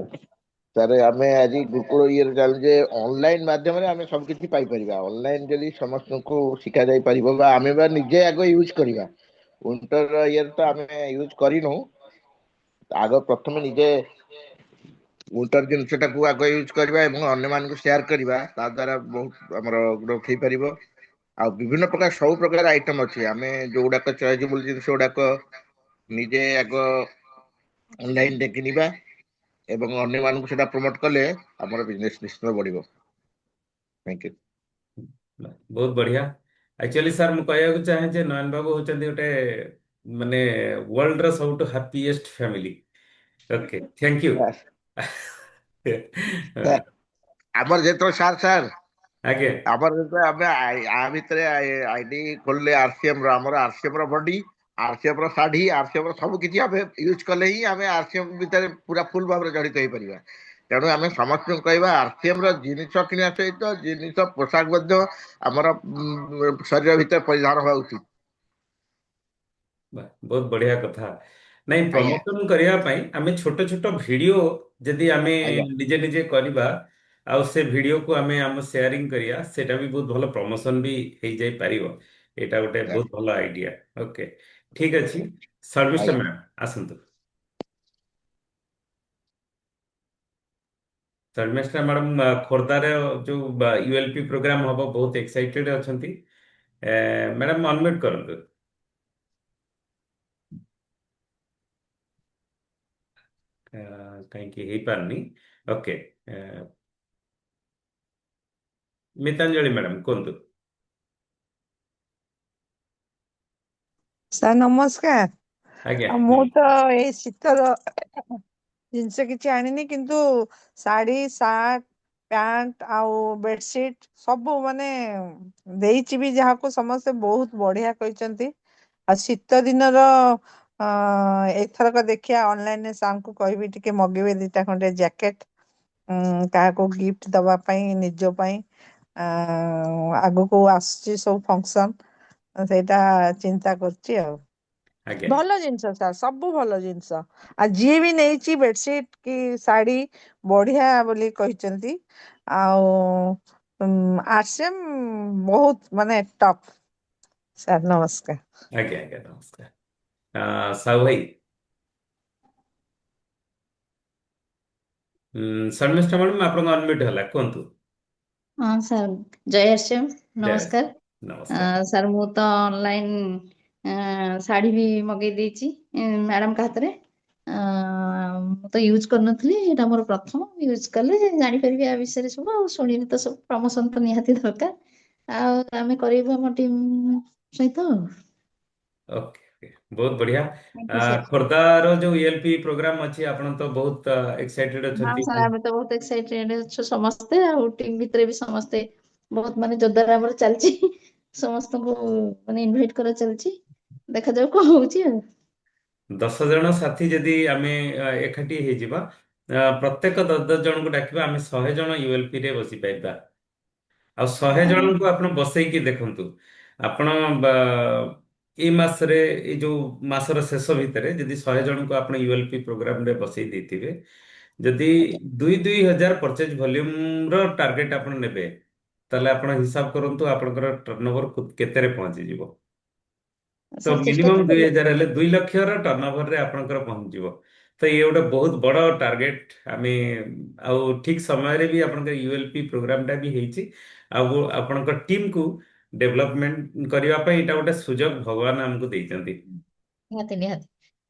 ସାର୍, ଆମେ ଆଜି ଗୁରୁକୁଳ ଇଏରେ ଜାଣିଲୁ ଯେ ଅନଲାଇନ ମାଧ୍ୟମରେ ଆମେ ସବୁ କିଛି ପାଇପାରିବା। ଅନଲାଇନ ଯଦି ସମସ୍ତଙ୍କୁ ଶିଖା ଯାଇ ପାରିବ, ବା ଆମେ ବା ନିଜେ ଆଗ ୟୁଜ୍ କରିବା। ୱିଣ୍ଟର ଇଏରେ ତ ଆମେ ୟୁଜ୍ କରିନୁ। ଆଗ ପ୍ରଥମେ ନିଜେ ୱିଣ୍ଟର ଜିନିଷଟାକୁ ଆଗ ୟୁଜ୍ କରିବା ଏବଂ ଅନ୍ୟମାନଙ୍କୁ ସେୟାର କରିବା। ତା ଦ୍ୱାରା ବହୁତ ଆମର ଗ୍ରୋଥ ହେଇପାରିବ। ଆଉ ବିଭିନ୍ନ ପ୍ରକାର, ସବୁ ପ୍ରକାର ଆଇଟମ ଅଛି। ଆମେ ଯୋଉଗୁଡାକ ଚଏସବୁଲ ଜିନିଷ ଗୁଡାକ ନିଜେ ଆଗ ଅନଲାଇନରେ କିଣିବା ଏବଂ ଅନ୍ୟମାନଙ୍କୁ ସେଟା ପ୍ରମୋଟ କଲେ ଆମର ବିଜନେସ ନିଶ୍ଚିତ ବଢିବ। Thank you. ବହୁତ ବଢିଆ। ଆକ୍ଚୁଆଲି ସାର୍, ମୁଁ କହିବାକୁ ଚାହେଁ ଯେ ନୟନ ବାବୁ ହଉଛନ୍ତି ଗୋଟେ ମାନେ ୱାର୍ଲଡର ସବୁଠୁ happiest family. Okay, thank you. ଆମର ଯେତେବେଳେ ସାର୍ ଆଜ୍ଞା ଆମର ଯେତେବେଳେ ଆମେ ଆ ଭିତରେ ଆଇଡି ଖୋଲିଲେ ଆରସିଏମ ର, ଆମର ଆରସିଏମ ର ବଡି, ଆରସିଏମ ର ଶାଢୀ, ଆରସିଏମ ର ସବୁ କିଛି ଆମେ ୟୁଜ କଲେ ହିଁ ଆମେ ଆରସିଏମ ଭିତରେ ପୁରା ଫୁଲ ଭାବରେ ଜଡିତ ହେଇପାରିବା। ତେଣୁ ଆମେ ସମସ୍ତଙ୍କୁ କହିବା, ଆରସିଏମ ର ଜିନିଷ କିଣିବା ସହିତ ଜିନିଷ ପୋଷାକ ମଧ୍ୟ ଆମର ଶରୀର ଭିତରେ ପରିଧାନ ହବା ଉଚିତ। ବହୁତ ବଢିଆ କଥା। ନାଇଁ, ଆଜ୍ଞା ପ୍ରମୋସନ କରିବା ପାଇଁ ଆମେ ଛୋଟ ଛୋଟ ଭିଡିଓ ଯଦି ଆମେ ଆଜ୍ଞା ନିଜେ ନିଜେ କରିବା, ଆଉ ସେ ଭିଡିଓକୁ ଆମେ ଆମ ସେୟାରିଂ କରିବା, ସେଇଟା ବି ବହୁତ ଭଲ ପ୍ରମୋସନ ବି ହେଇଯାଇ ପାରିବ। ଏଇଟା ଗୋଟେ ଆଜ୍ଞା ବହୁତ ଭଲ ଆଇଡିଆ। ଓକେ, ଠିକ ଅଛି। ଶର୍ମିଷ୍ଠା ଆଜ୍ଞା। ମ୍ୟାମ୍ ଆସନ୍ତୁ। ଶର୍ମିଷ୍ଠା ମ୍ୟାଡ଼ାମ ଖୋର୍ଦ୍ଧାରେ ଯୋଉ ୟୁଏଲପି ପ୍ରୋଗ୍ରାମ ହବ, ବହୁତ ଏକ୍ସାଇଟେଡ ଅଛନ୍ତି। ମ୍ୟାଡ଼ାମ ଅନମ୍ୟୁଟ କରନ୍ତୁ। କାହିଁକି ହେଇପାରୁନି? ଓକେ, ମିତାଞ୍ଜଳି ମ୍ୟାଡ଼ାମ କୁହନ୍ତୁ। ସାର୍ ନମସ୍କାର। ଆଜ୍ଞା, ଆଉ ମୁଁ ତ ଏଇ ଶୀତର ଜିନିଷ କିଛି ଆଣିନି, କିନ୍ତୁ ଶାଢୀ, ସାର୍ଟ, ପ୍ୟାଣ୍ଟ ଆଉ ବେଡସିଟ୍ ସବୁ ମାନେ ଦେଇଛି ବି, ଯାହାକୁ ସମସ୍ତେ ବହୁତ ବଢିଆ କହିଛନ୍ତି। ଆଉ ଶୀତ ଦିନର ଏଥରକ ଦେଖିଆ ଅନଲାଇନରେ ସାର୍ଙ୍କୁ କହିବି ଟିକେ ମଗେଇବେ 2ଟା ଖଣ୍ଡେ ଜ୍ୟାକେଟ, କାହାକୁ ଗିଫ୍ଟ ଦବା ପାଇଁ, ନିଜ ପାଇଁ। ଆଗକୁ ଆସୁଛି ସବୁ ଫଙ୍କସନ, ସେଇଟା ଚିନ୍ତା କରୁଛି ଆଉ। ଆଜ୍ଞା ଭଲ ଜିନିଷ ସାର୍, ସବୁ ଭଲ ଜିନିଷ। ଆଉ ଯିଏ ବି ନେଇଛି ବେଡସିଟ୍ କି ଶାଢୀ, ବଢିଆ ବୋଲି କହିଛନ୍ତି। ଆଉ ଆରସିଏମ ବହୁତ ମାନେ ଟପ୍। ସାର୍ ନମସ୍କାର। ଆଜ୍ଞା ଆଜ୍ଞା, ନମସ୍କାର। ସାହୁ ଭାଇ, ଶର୍ମିଷ୍ଠା ମ୍ୟାଡ଼ାମ ଆପଣଙ୍କ ଅନମ୍ୟୁଟ ହେଲା, କୁହନ୍ତୁ। ହଁ ସାର୍, ଜୟ ଶ୍ୟାମ, ଜୟ ଶ୍ରୀ- ନମସ୍କାର। ନମସ୍କାର। ସାର୍, ମୁଁ ତ ଅନଲାଇନ ଶାଢ଼ୀ ବି ମଗେଇ ଦେଇଛି ମ୍ୟାଡାମଙ୍କ ହାତରେ। ମୁଁ ତ ୟୁଜ୍ କରିନଥିଲି, ଏଇଟା ମୋର ପ୍ରଥମ। ୟୁଜ୍ କଲେ ଜାଣିପାରିବି ଆ ବିଷୟରେ ସବୁ, ଆଉ ଶୁଣିବି ତ ସବୁ। ପ୍ରମୋସନ ତ ନିହାତି ଦରକାର। ଆଉ ଆମେ କରିବୁ ଆମ ଟିମ୍ ସହିତ। ଓକେ ଓକେ ବହୁତ ବଢିଆ। Thank you sir. ଖୋର୍ଦ୍ଧାର ଯୋଉ ELP ପ୍ରୋଗ୍ରାମ ଅଛି ଆପଣ ତ ବହୁତ ଏକ୍ସାଇଟେଡ ହଁ ଅଛନ୍ତି। ସାର୍, ଆମେ ତ ବହୁତ ଏକ୍ସାଇଟେଡ ଅଛୁ ସମସ୍ତେ, ଆଉ ଟିମ୍ ଭିତରେ ବି ସମସ୍ତେ ବହୁତ ମାନେ ଜୋରଦାର ଆମର ଚାଲିଛି। ସମସ୍ତଙ୍କୁ ମାନେ ଇନଭାଇଟ କରା ଚାଲିଛି, ଦେଖାଯାଉ କଣ ହଉଛି ଆଉ। 10 ଜଣ ସାଥୀ ଯଦି ଆମେ ଏକାଠି ହେଇଯିବା, ପ୍ରତ୍ୟେକ 10 10 ଜଣଙ୍କୁ ଡାକିବା, ଆମେ 100 ଜଣ ULP ରେ ବସିପାରିବା। ଆଉ 100 ଜଣଙ୍କୁ ଆପଣ ବସେଇକି ଦେଖନ୍ତୁ। ଆପଣ ଏଇ ମାସରେ, ଏଇ ଯୋଉ ମାସର ଶେଷ ଭିତରେ ଯଦି 100 ଜଣଙ୍କୁ ଆପଣ ULP ପ୍ରୋଗ୍ରାମରେ ବସେଇ ଦେଇଥିବେ, ଯଦି ଆଜ୍ଞା 2-2 ହଜାର ପରଚେଜ ଭଲ୍ୟୁମର ଟାର୍ଗେଟ ଆପଣ ନେବେ, ତାହେଲେ ଆପଣ ହିସାବ କରନ୍ତୁ ଆପଣଙ୍କର ଟର୍ନଓଭର କେତେରେ ପହଞ୍ଚିଯିବ। ତ ସାର୍, ଚେଷ୍ଟା ମିନିମମ୍ ତ ଦୁଇ କରିବା। ହଜାର ହେଲେ 2 ଲକ୍ଷର ଟର୍ନଓଭରରେ ଆପଣଙ୍କର ପହଞ୍ଚିଯିବ। ତ ଇଏ ଗୋଟେ ବହୁତ ବଡ଼ ଟାର୍ଗେଟ। ଆମେ ଆଉ ଠିକ ସମୟରେ ବି ଆପଣଙ୍କ ULP ପ୍ରୋଗ୍ରାମଟା ବି ହେଇଛି। ଆଉ ଆପଣଙ୍କ ଟିମକୁ ଡେଭଲପମେଣ୍ଟ କରିବା ପାଇଁ ଏଇଟା ଗୋଟେ ସୁଯୋଗ ଭଗବାନ ଆମକୁ ଦେଇଛନ୍ତି। ନିହାତି ନିହାତି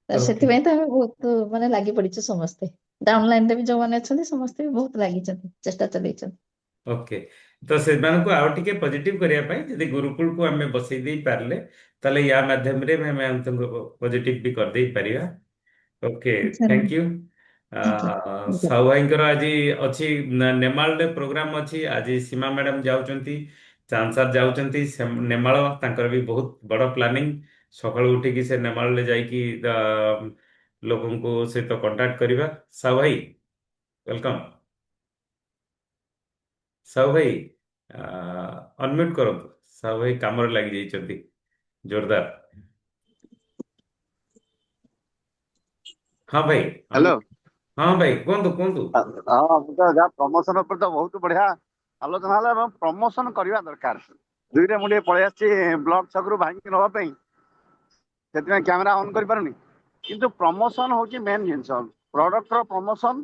ସାର୍, ଓକେ ସେଥିପାଇଁ ତ ଆମେ ବହୁତ ମାନେ ଲାଗି ପଡିଛୁ ସମସ୍ତେ। ଡାଉନଲାଇନ ରେ ବି ଯୋଉମାନେ ଅଛନ୍ତି ସମସ୍ତେ ବି ବହୁତ ଲାଗିଛନ୍ତି, ଚେଷ୍ଟା ଚଲେଇଛନ୍ତି। ଓକେ। ତ ସେମାନଙ୍କୁ ଆଉ ଟିକେ ପଜିଟିଭ କରିବା ପାଇଁ ଯଦି ଗୁରୁକୁଳକୁ ଆମେ ବସେଇ ଦେଇ ପାରିଲେ, ତାହେଲେ ୟା ମାଧ୍ୟମରେ ଆମେ ତାଙ୍କୁ ପଜିଟିଭ ବି କରିଦେଇ ପାରିବା। Okay, sir, thank you. Thank you. Sahu ଭାଇଙ୍କର ଆଜି ଅଛି ନେମାଳରେ ପ୍ରୋଗ୍ରାମ ଅଛି। ଆଜି ସୀମା ମ୍ୟାଡାମ ଯାଉଛନ୍ତି, ଚାନ୍ଦ ସାର୍ ଯାଉଛନ୍ତି ନେମାଳ। ତାଙ୍କର ବି ବହୁତ ବଡ଼ ପ୍ଲାନିଂ। ସକାଳୁ ଉଠିକି ସେ ନେମାଳରେ ଯାଇକି ଲୋକଙ୍କୁ ସହିତ କଣ୍ଟାକ୍ଟ କରିବା। ସାହୁ ଭାଇ ୱେଲକମ୍। ସାହୁ ଭାଇ ଅନମ୍ୟୁଟ କରନ୍ତୁ। ସାହୁ ଭାଇ କାମରେ ଲାଗି ଯାଇଛନ୍ତି ଜୋରଦାର। ହଁ ଭାଇ ହ୍ୟାଲୋ। ହଁ ଭାଇ କୁହନ୍ତୁ କୁହନ୍ତୁ। ହଁ, ମୁଁ ତ ଯାହା ପ୍ରମୋସନ ଉପରେ ତ ବହୁତ ବଢିଆ ଆଲୋଚନା ହେଲା, ଏବଂ ପ୍ରମୋସନ କରିବା ଦରକାର। ଦୁଇରେ ମୁଁ ଟିକେ ପଳେଇ ଆସିଛି ବ୍ଲକ ଛକରୁ ଭାଇକି ନେବା ପାଇଁ, ସେଥିପାଇଁ କ୍ୟାମେରା ଅନ୍ କରିପାରୁନି। କିନ୍ତୁ ପ୍ରମୋସନ ହଉଛି ମେନ୍ ଜିନିଷ। ପ୍ରଡକ୍ଟର ପ୍ରମୋସନ,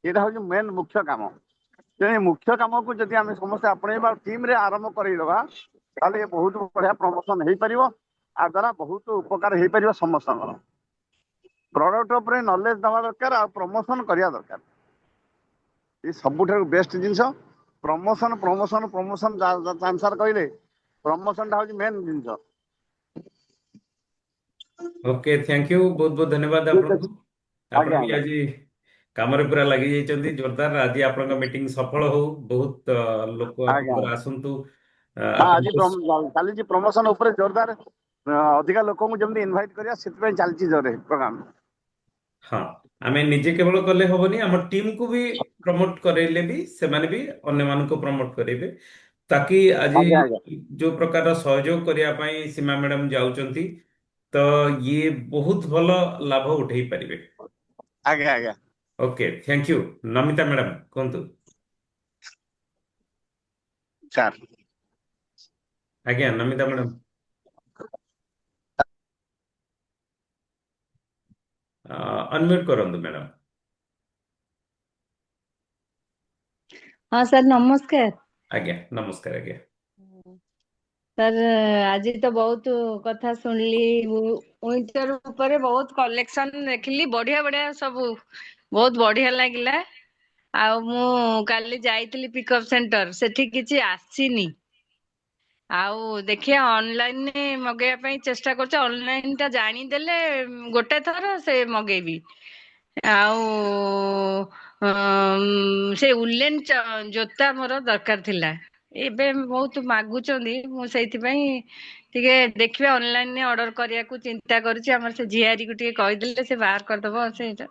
ଏଇଟା ହଉଛି ମେନ୍ ମୁଖ୍ୟ କାମ। ତେଣୁ ଏ ମୁଖ୍ୟ କାମକୁ ଯଦି ଆମେ ସମସ୍ତେ ଆପଣେଇବା, ଟିମରେ ଆରମ୍ଭ କରେଇଦବା, ତାହେଲେ ଏ ବହୁତ ବଢିଆ ପ୍ରମୋସନ ହେଇପାରିବ। ଆ ଦ୍ୱାରା ବହୁତ ଉପକାର ହେଇପାରିବ ସମସ୍ତଙ୍କର। ପ୍ରଡକ୍ଟ ଉପରେ ନଲେଜ ଦେବା ଦରକାର, ଆଉ ପ୍ରମୋସନ କରିବା ଦରକାର। ଏ ସବୁଠାରୁ ବେଷ୍ଟ ଜିନିଷ promotion. Promotion promotion Chand sir କହିଲେ ପ୍ରମୋସନଟା ହଉଛି ମେନ୍ ଜିନିଷ। Okay, thank you. ବହୁତ ବହୁତ ଧନ୍ୟବାଦ ଠିକ ଆପଣଙ୍କୁ। ଅଛି। ଆପଣ ଆଜ୍ଞା ବି ଆଜ୍ଞା। ଆଜି କାମରେ ପୁରା ଲାଗି ଯାଇଛନ୍ତି ଜୋରଦାର। ଆଜି ଆପଣଙ୍କ ମିଟିଂ ସଫଳ ହଉ। ବହୁତ ଲୋକ ଆଜ୍ଞା ଆପଣଙ୍କର ଆସନ୍ତୁ। ହଁ, ଆଜି ଆପଣଙ୍କୁ ଚାଲିଛି ପ୍ରମୋସନ ଉପରେ ଜୋରଦାର। ଅଧିକା ଲୋକଙ୍କୁ ଯେମିତି ଇନଭାଇଟ କରିବା, ସେଥିପାଇଁ ଚାଲିଛି ଜୋରେ ପ୍ରୋଗ୍ରାମ। ହଁ, ଆମେ ନିଜେ କେବଳ କଲେ ହବନି, ଆମ ଟିମକୁ ବି ପ୍ରମୋଟ କରେଇଲେ ବି ସେମାନେ ବି ଅନ୍ୟମାନଙ୍କୁ ପ୍ରମୋଟ କରେଇବେ। ତାକି ଆଜି ଆଜ୍ଞା ଆଜ୍ଞା ଯୋଉ ପ୍ରକାର ସହଯୋଗ କରିବା ପାଇଁ ସୀମା ମ୍ୟାଡାମ ଯାଉଛନ୍ତି, ତ ଇଏ ବହୁତ ଭଲ ଲାଭ ଉଠେଇ ପାରିବେ। ଆଜ୍ଞା ଆଜ୍ଞା। Okay, thank you. Namita madam କୁହନ୍ତୁ। ସାର୍, ଆଜ୍ଞା ନମିତା ମ୍ୟାଡାମ ଅନମ୍ୟୁଟ କରନ୍ତୁ ମ୍ୟାଡାମ। ହଁ ସାର୍, ନମସ୍କାର। ଆଜ୍ଞା ନମସ୍କାର ଆଜ୍ଞା। ସାର୍, ଆଜି ତ ବହୁତ କଥା ଶୁଣିଲି। ୱିଣ୍ଟର ଉପରେ ବହୁତ କଲେକ୍ସନ ଦେଖିଲି, ବଢିଆ ବଢିଆ ସବୁ, ବହୁତ ବଢିଆ ଲାଗିଲା। ଆଉ ମୁଁ କାଲି ଯାଇଥିଲି ପିକଅପ୍ ସେଣ୍ଟର, ସେଠି କିଛି ଆସିନି। ଆଉ ଦେଖିବା ଅନଲାଇନରେ ମଗେଇବା ପାଇଁ ଚେଷ୍ଟା କରୁଛି। ଅନଲାଇନ ଟା ଜାଣିଦେଲେ ଗୋଟେ ଥର ସେ ମଗେଇବି। ଆଉ ସେ ଉଲେନ ଜୋତା ମୋର ଦରକାର ଥିଲା। ଏବେ ବହୁତ ମାଗୁଛନ୍ତି, ମୁଁ ସେଇଥିପାଇଁ ଟିକେ ଦେଖିବା ଅନଲାଇନରେ ଅର୍ଡର କରିବାକୁ ଚିନ୍ତା କରୁଛି। ଆମର ସେ ଝିଆରୀକୁ ଟିକେ କହିଦେଲେ ସେ ବାହାର କରିଦବ ସେଇଟା,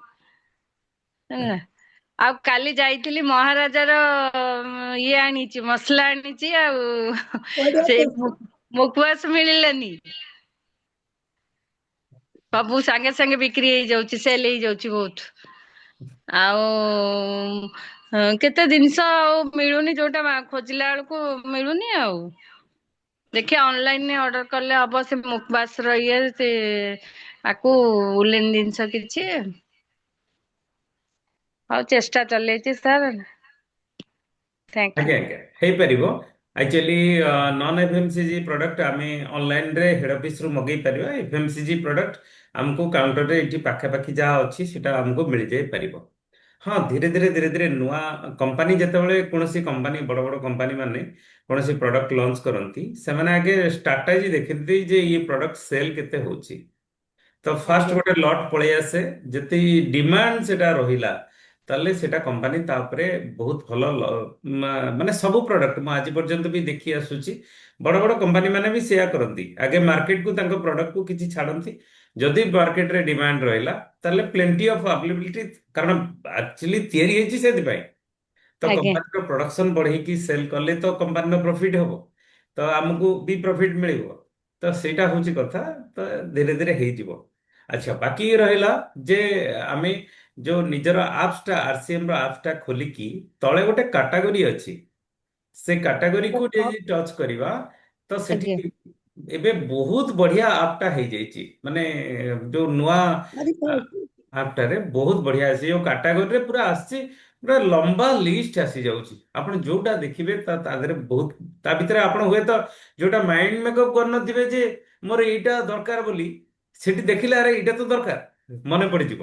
ହେଲା। ଆଉ କାଲି ଯାଇଥିଲି ମହାରାଜାର ଇଏ ଆଣିଛି, ମସଲା ଆଣିଛି। ଆଉ ବଢିଆ ସେଇ କରୁଛ। ମୁଖବାସ ମିଳିଲାନି। ସବୁ ସାଙ୍ଗେ ସାଙ୍ଗେ ବିକ୍ରି ହେଇଯାଉଛି, ସେଲ ହେଇଯାଉଛି ବହୁତ। ଆଉ କେତେ ଜିନିଷ ଆଉ ମିଳୁନି, ଯୋଉଟା ଖୋଜିଲା ବେଳକୁ ମିଳୁନି। ଆଉ ଦେଖିଆ ଅନଲାଇନରେ ଅର୍ଡର କଲେ ହବ। ସେ ମୁଖବାସର ଇଏ, ସେ ଆକୁ ଉଲେନ ଜିନିଷ କିଛି। ହଉ, ଚେଷ୍ଟା ଚଲେଇଛି ସାର୍। Thank you. ଆଜ୍ଞା ଆଜ୍ଞା ହେଇପାରିବ। ଆକ୍ଚୁଆଲି ନନ୍ FMCG ପ୍ରଡକ୍ଟ ଆମେ ଅନଲାଇନରେ ହେଡ୍ ଅଫିସରୁ ମଗେଇ ପାରିବା। FMCG ପ୍ରଡକ୍ଟ ଆମକୁ କାଉଣ୍ଟରରେ ଏଠି ପାଖାପାଖି ଯାହା ଅଛି ସେଟା ଆମକୁ ମିଳିଯାଇ ପାରିବ। ହଁ, ଧୀରେ ଧୀରେ ନୂଆ କମ୍ପାନୀ ଯେତେବେଳେ କୌଣସି କମ୍ପାନୀ ବଡ଼ ବଡ଼ କମ୍ପାନୀ ମାନେ କୌଣସି ପ୍ରଡକ୍ଟ ଲଞ୍ଚ କରନ୍ତି, ସେମାନେ ଆଗେ ଷ୍ଟ୍ରାଟାଜି ଦେଖନ୍ତି ଯେ ଇଏ ପ୍ରଡକ୍ଟ ସେଲ୍ କେତେ ହଉଛି। ତ ଫାଷ୍ଟ ଆଜ୍ଞା ଗୋଟେ ଲଟ୍ ପଳେଇ ଆସେ, ଯେତିକି ଡିମାଣ୍ଡ ସେଟା ରହିଲା ତାହେଲେ ସେଟା କମ୍ପାନୀ ତାପରେ ବହୁତ ଭଲ ମାନେ ସବୁ ପ୍ରଡକ୍ଟ ମୁଁ ଆଜି ପର୍ଯ୍ୟନ୍ତ ବି ଦେଖି ଆସୁଛି, ବଡ଼ ବଡ଼ କମ୍ପାନୀ ମାନେ ବି ସେୟା କରନ୍ତି, ଆଗେ ମାର୍କେଟକୁ ତାଙ୍କ ପ୍ରଡକ୍ଟକୁ କିଛି ଛାଡନ୍ତି। ଯଦି ମାର୍କେଟରେ ଡିମାଣ୍ଡ ରହିଲା ତାହେଲେ ପ୍ଲେଣ୍ଟି ଅଫ୍ ଆଭେଲେବିଲିଟି, କାରଣ ଆକ୍ଚୁଆଲି ତିଆରି ହେଇଛି ସେଥିପାଇଁ, ତ ଆଜ୍ଞା କମ୍ପାନୀର ପ୍ରଡକ୍ସନ ବଢେଇକି ସେଲ୍ କଲେ ତ କମ୍ପାନୀର ପ୍ରଫିଟ ହବ, ତ ଆମକୁ ବି ପ୍ରଫିଟ ମିଳିବ। ତ ସେଇଟା ହଉଛି କଥା। ତ ଧୀରେ ଧୀରେ ହେଇଯିବ। ଆଚ୍ଛା, ବାକି ରହିଲା ଯେ ଆମେ ଯୋଉ ନିଜର ଆପ୍ସଟା ଆରସିଏମ ର ଆପ୍ସଟା ଖୋଲିକି ତଳେ ଗୋଟେ କାଟାଗୋରୀ ଅଛି, ସେ କାଟାଗୋରୀକୁ ଯଦି ଟଚ୍ କରିବା ତ ସେଠି ଆଜ୍ଞା ଏବେ ବହୁତ ବଢିଆ ଆପ୍ଟା ହେଇଯାଇଛି, ମାନେ ଯୋଉ ନୂଆ ଭାରି ଖୁସି। ଆପ୍ଟାରେ ବହୁତ ବଢିଆ ଅଛି, ଯୋଉ କାଟାଗୋରୀରେ ପୁରା ଆସିଛି, ପୁରା ଲମ୍ବା ଲିଷ୍ଟ ଆସି ଯାଉଛି। ଆପଣ ଯୋଉଟା ଦେଖିବେ ତା ଦେହରେ ବହୁତ, ତା ଭିତରେ ଆପଣ ହୁଏତ ଯୋଉଟା ମାଇଣ୍ଡ ମେକଅପ୍ କରିନଥିବେ ଯେ ମୋର ଏଇଟା ଦରକାର ବୋଲି, ସେଠି ଦେଖିଲେ ଆରେ ଏଇଟା ତ ଦରକାର ମନେ ପଡିଯିବ।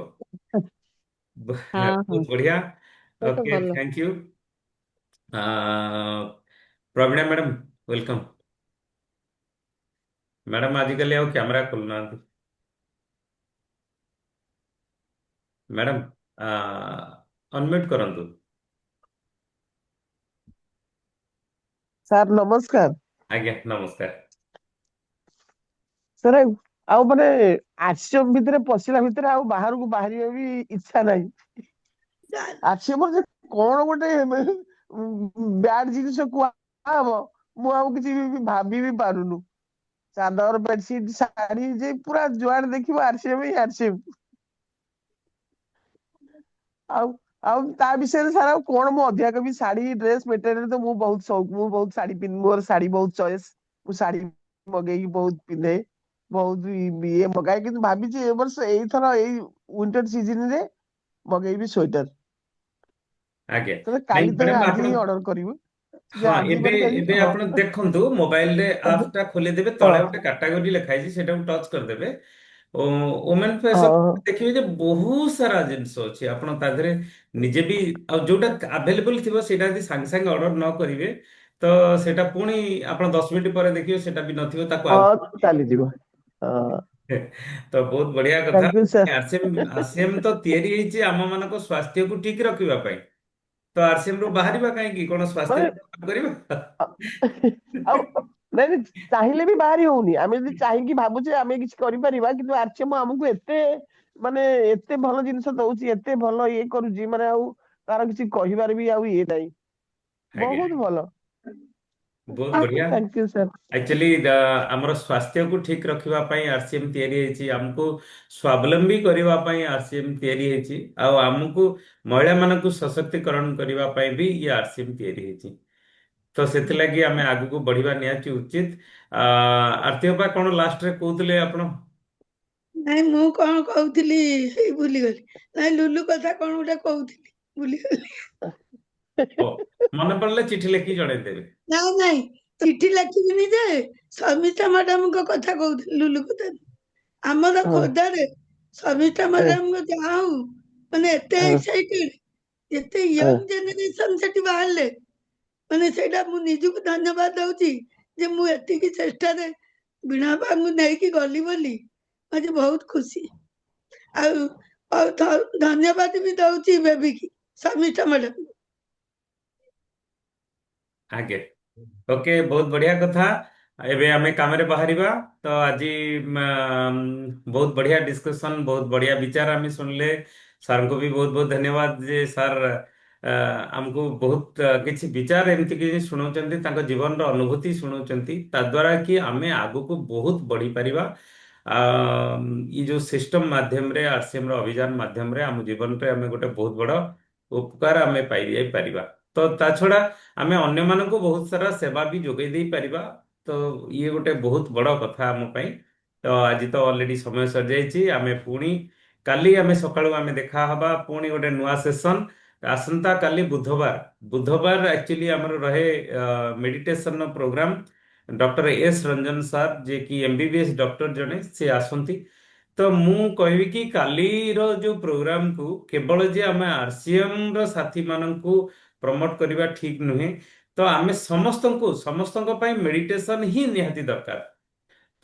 ହଁ ହଁ ବହୁତ ବଢିଆ। ସେ ତ ଓକେ, ଭଲ। Thank you. Prabina madam, welcome. Madam ଆଜିକାଲି ଆଉ କ୍ୟାମେରା ଖୋଲୁନାହାନ୍ତି। ମ୍ୟାଡ଼ାମ ଅନମ୍ୟୁଟ କରନ୍ତୁ। ସାର୍ ନମସ୍କାର। ଆଜ୍ଞା, ନମସ୍କାର। ସାର୍ ଆଉ ମାନେ ଆରସିଏମ ଭିତରେ ପଶିଲା ଭିତରେ ଆଉ ବାହାରକୁ ବାହାରିବା ବି ଇଚ୍ଛା ନାହିଁ। ଆରସିଏମ ଯେ କଣ ଗୋଟେ ବ୍ୟାଡ ଜିନିଷ କୁହାହବ, ମୁଁ ଆଉ କିଛି ଭାବି ବି ପାରୁନୁ। ଚାଦର ବେଡସିଟ ଶାଢୀ ଯେ ପୁରା ଯୁଆଡେ ଦେଖିବ ଆରସିଏମ ହିଁ ଆରସିଏମ। ଆଉ ଆଉ ତା ବିଷୟରେ ସାର୍ ଆଉ କଣ ମୁଁ ଅଧିକା କହିବି? ଶାଢୀ ଡ୍ରେସ ମେଟେରିଆଲ ତ ମୁଁ ବହୁତ ସଉକ, ମୁଁ ବହୁତ ଶାଢୀ ପିନ୍ଧି, ମୋର ଶାଢୀ ବହୁତ ଚଏସ୍। ମୁଁ ଶାଢୀ ମଗେଇକି ବହୁତ ପିନ୍ଧେ, ବହୁତ ଇଏ ମଗାଏ, କିନ୍ତୁ ଭାବିଛି ଏ ବର୍ଷ ଏଇଥର ଏଇ ୱିଣ୍ଟର ସିଜନ ରେ ମଗେଇବି ସ୍ୱେଟର। ଆଜ୍ଞା, ତ ନାଇଁ କାଲି ତ ମ୍ୟାଡ଼ାମ ଆଜି ଆପଣ, ହିଁ ଅର୍ଡର କରିବୁ, ଯେ ହଁ, ଆଜି ଏବେ ମାନେ କାଲି ଏବେ ହଁ ଆପଣ ଦେଖନ୍ତୁ ମୋବାଇଲରେ ହଁ ଆପ୍ସଟା ଖୋଲିଦେବେ, ତଳେ ହଁ ଗୋଟେ କାଟାଗୋରୀ ଲେଖା ହେଇଛି, ସେଟାକୁ ଟଚ୍ କରିଦେବେ। ଓମେନ୍ ଫେସନ ହଁ ଦେଖିବେ ଯେ ବହୁତ ସାରା ଜିନିଷ ଅଛି, ଆପଣ ତା ଦେହରେ ନିଜେ ବି, ଆଉ ଯୋଉଟା ଆଭେଲେବଲ ଥିବ ସେଇଟା ଯଦି ସାଙ୍ଗେ ସାଙ୍ଗେ ଅର୍ଡର ନ କରିବେ ତ ସେଟା ପୁଣି ଆପଣ 10 ମିନିଟ୍ ପରେ ଦେଖିବେ ସେଟା ବି ନଥିବ, ତାକୁ ଆଉ ହଁ ଚାଲିଯିବ। ହଁ ତ ବହୁତ ବଢିଆ କଥା। Thank you sir. RCM RCM ତ ତିଆରି ହେଇଛି ଆମ ମାନଙ୍କ ସ୍ୱାସ୍ଥ୍ୟକୁ ଠିକ ରଖିବା ପାଇଁ, ତ ଆରସିଏମ ରୁ ବାହାରିବା କାହିଁକି, କଣ ସ୍ୱାସ୍ଥ୍ୟ ମାନେ ଖରାପ କରିବା? ଆଉ ନାଇଁ ନାଇଁ, ଚାହିଁଲେ ବି ବାହାରି ହଉନି। ଆମେ ଯଦି ଚାହିଁକି ଭାବୁଛେ ଆମେ କିଛି କରିପାରିବା, କିନ୍ତୁ ଆରସିଏମ ଆମକୁ ଏତେ ମାନେ ଏତେ ଭଲ ଜିନିଷ ଦଉଛି, ଏତେ ଭଲ ଇଏ କରୁଛି, ମାନେ ଆଉ ତାର କିଛି କହିବାର ବି ଆଉ ଇଏ ନାହିଁ। ଆଜ୍ଞା, ବହୁତ ଭଲ। ବହୁତ ବଢିଆ। Thank you sir. ଆକ୍ଚୁଆଲି ଆମର ସ୍ୱାସ୍ଥ୍ୟକୁ ଠିକ ରଖିବା ପାଇଁ ଆରସିଏମ ତିଆରି ହେଇଛି, ଆମକୁ ସ୍ୱାବଲମ୍ବୀ କରିବା ପାଇଁ ଆରସିଏମ ତିଆରି ହେଇଛି, ଆଉ ଆମକୁ ମହିଳାମାନଙ୍କୁ ସଶକ୍ତିକରଣ କରିବା ପାଇଁ ବି ଇଏ ଆରସିଏମ ତିଆରି ହେଇଛି। ତ ସେଥିଲାଗି ଆମେ ଆଗକୁ ବଢିବା ନିହାତି ଉଚିତ। ଆର୍ତି ଅପା, କଣ ଲାଷ୍ଟରେ କହୁଥିଲେ ଆପଣ? ନାଇଁ ମୁଁ କଣ କହୁଥିଲି ହେଇ ଭୁଲିଗଲି। ନାଇଁ ଲୁଲୁ କଥା କଣ ଗୋଟେ କହୁଥିଲି, ଭୁଲିଗଲି। ଓ, ମନେ ପଡିଲେ ଚିଠି ଲେଖି ଜଣେଇଦେବେ। ନାଇଁ ନାଇଁ, ଚିଠି ଲେଖିବିନି ଯେ ଶର୍ମିଷ୍ଠା ମ୍ୟାଡାମଙ୍କ କଥା କହୁଥିଲି, ଲୁଲୁ କଥା ନୁହେଁ। ଆମର ହଁ ଖୋର୍ଦ୍ଧାରେ ଶର୍ମିଷ୍ଠା ହଁ ମ୍ୟାଡାମଙ୍କ ଯାହା ହଉ, ମାନେ ଏତେ ହଁ ଏକ୍ସାଇଟେଡ, ଏତେ ହଁ ୟଙ୍ଗ ଜେନେରେସନ ସେଠି ବାହାରିଲେ, ମାନେ ସେଇଟା ମୁଁ ନିଜକୁ ଧନ୍ୟବାଦ ଦଉଛି ଯେ ମୁଁ ଏତିକି ଚେଷ୍ଟାରେ ବୀଣା ବାବୁଙ୍କୁ ନେଇକି ଗଲି ବୋଲି ଆଜି ବହୁତ ଖୁସି। ଆଉ ଆଉ ଧନ୍ୟବାଦ ବି ଦଉଛି ବେବିକି, ଶର୍ମିଷ୍ଠା ମ୍ୟାଡାମ। ଆଜ୍ଞା, ଓକେ, ବହୁତ ବଢିଆ କଥା। ଏବେ ଆମେ କାମରେ ବାହାରିବା। ତ ଆଜି ବହୁତ ବଢିଆ ଡିସ୍କସନ, ବହୁତ ବଢିଆ ବିଚାର ଆମେ ଶୁଣିଲେ। ସାର୍ଙ୍କୁ ବି ବହୁତ ବହୁତ ଧନ୍ୟବାଦ ଯେ ସାର୍ ଆମକୁ ବହୁତ କିଛି ବିଚାର ଏମିତି କିଛି ଶୁଣାଉଛନ୍ତି, ତାଙ୍କ ଜୀବନର ଅନୁଭୂତି ଶୁଣାଉଛନ୍ତି, ତା ଦ୍ୱାରା କି ଆମେ ଆଗକୁ ବହୁତ ବଢିପାରିବା। ଆ, ଏଇ ଯୋଉ ସିଷ୍ଟମ ମାଧ୍ୟମରେ, ଆରସିଏମ ର ଅଭିଯାନ ମାଧ୍ୟମରେ ଆମ ଜୀବନରେ ଆମେ ଗୋଟେ ବହୁତ ବଡ ଉପକାର ଆମେ ପାଇଯାଇ ପାରିବା। ତ ତା ଛଡା ଆମେ ଅନ୍ୟମାନଙ୍କୁ ବହୁତ ସାରା ସେବା ବି ଯୋଗେଇ ଦେଇ ପାରିବା। ତ ଇଏ ଗୋଟେ ବହୁତ ବଡ କଥା ଆମ ପାଇଁ। ତ ଆଜି ତ ଅଲରେଡି ସମୟ ସରିଯାଇଛି, ଆମେ ପୁଣି କାଲି ଆମେ ସକାଳୁ ଆମେ ଦେଖା ହବା, ପୁଣି ଗୋଟେ ନୂଆ ସେସନ। ଆସନ୍ତା କାଲି ବୁଧବାର, ବୁଧବାର ଆକ୍ଚୁଆଲି ଆମର ରହେ meditation program. Doctor S Ranjan sir, ଯିଏ କି ଏମବିବିଏସ୍ ଡକ୍ଟର ଜଣେ, ସେ ଆସନ୍ତି। ତ ମୁଁ କହିବି କି କାଲିର ଯୋଉ ପ୍ରୋଗ୍ରାମକୁ କେବଳ ଯେ ଆମେ ଆରସିଏମ ର ସାଥୀ ମାନଙ୍କୁ ପ୍ରମୋଟ କରିବା ଠିକ ନୁହେଁ। ତ ଆମେ ସମସ୍ତଙ୍କ ପାଇଁ ମେଡିଟେସନ ହିଁ ନିହାତି ଦରକାର।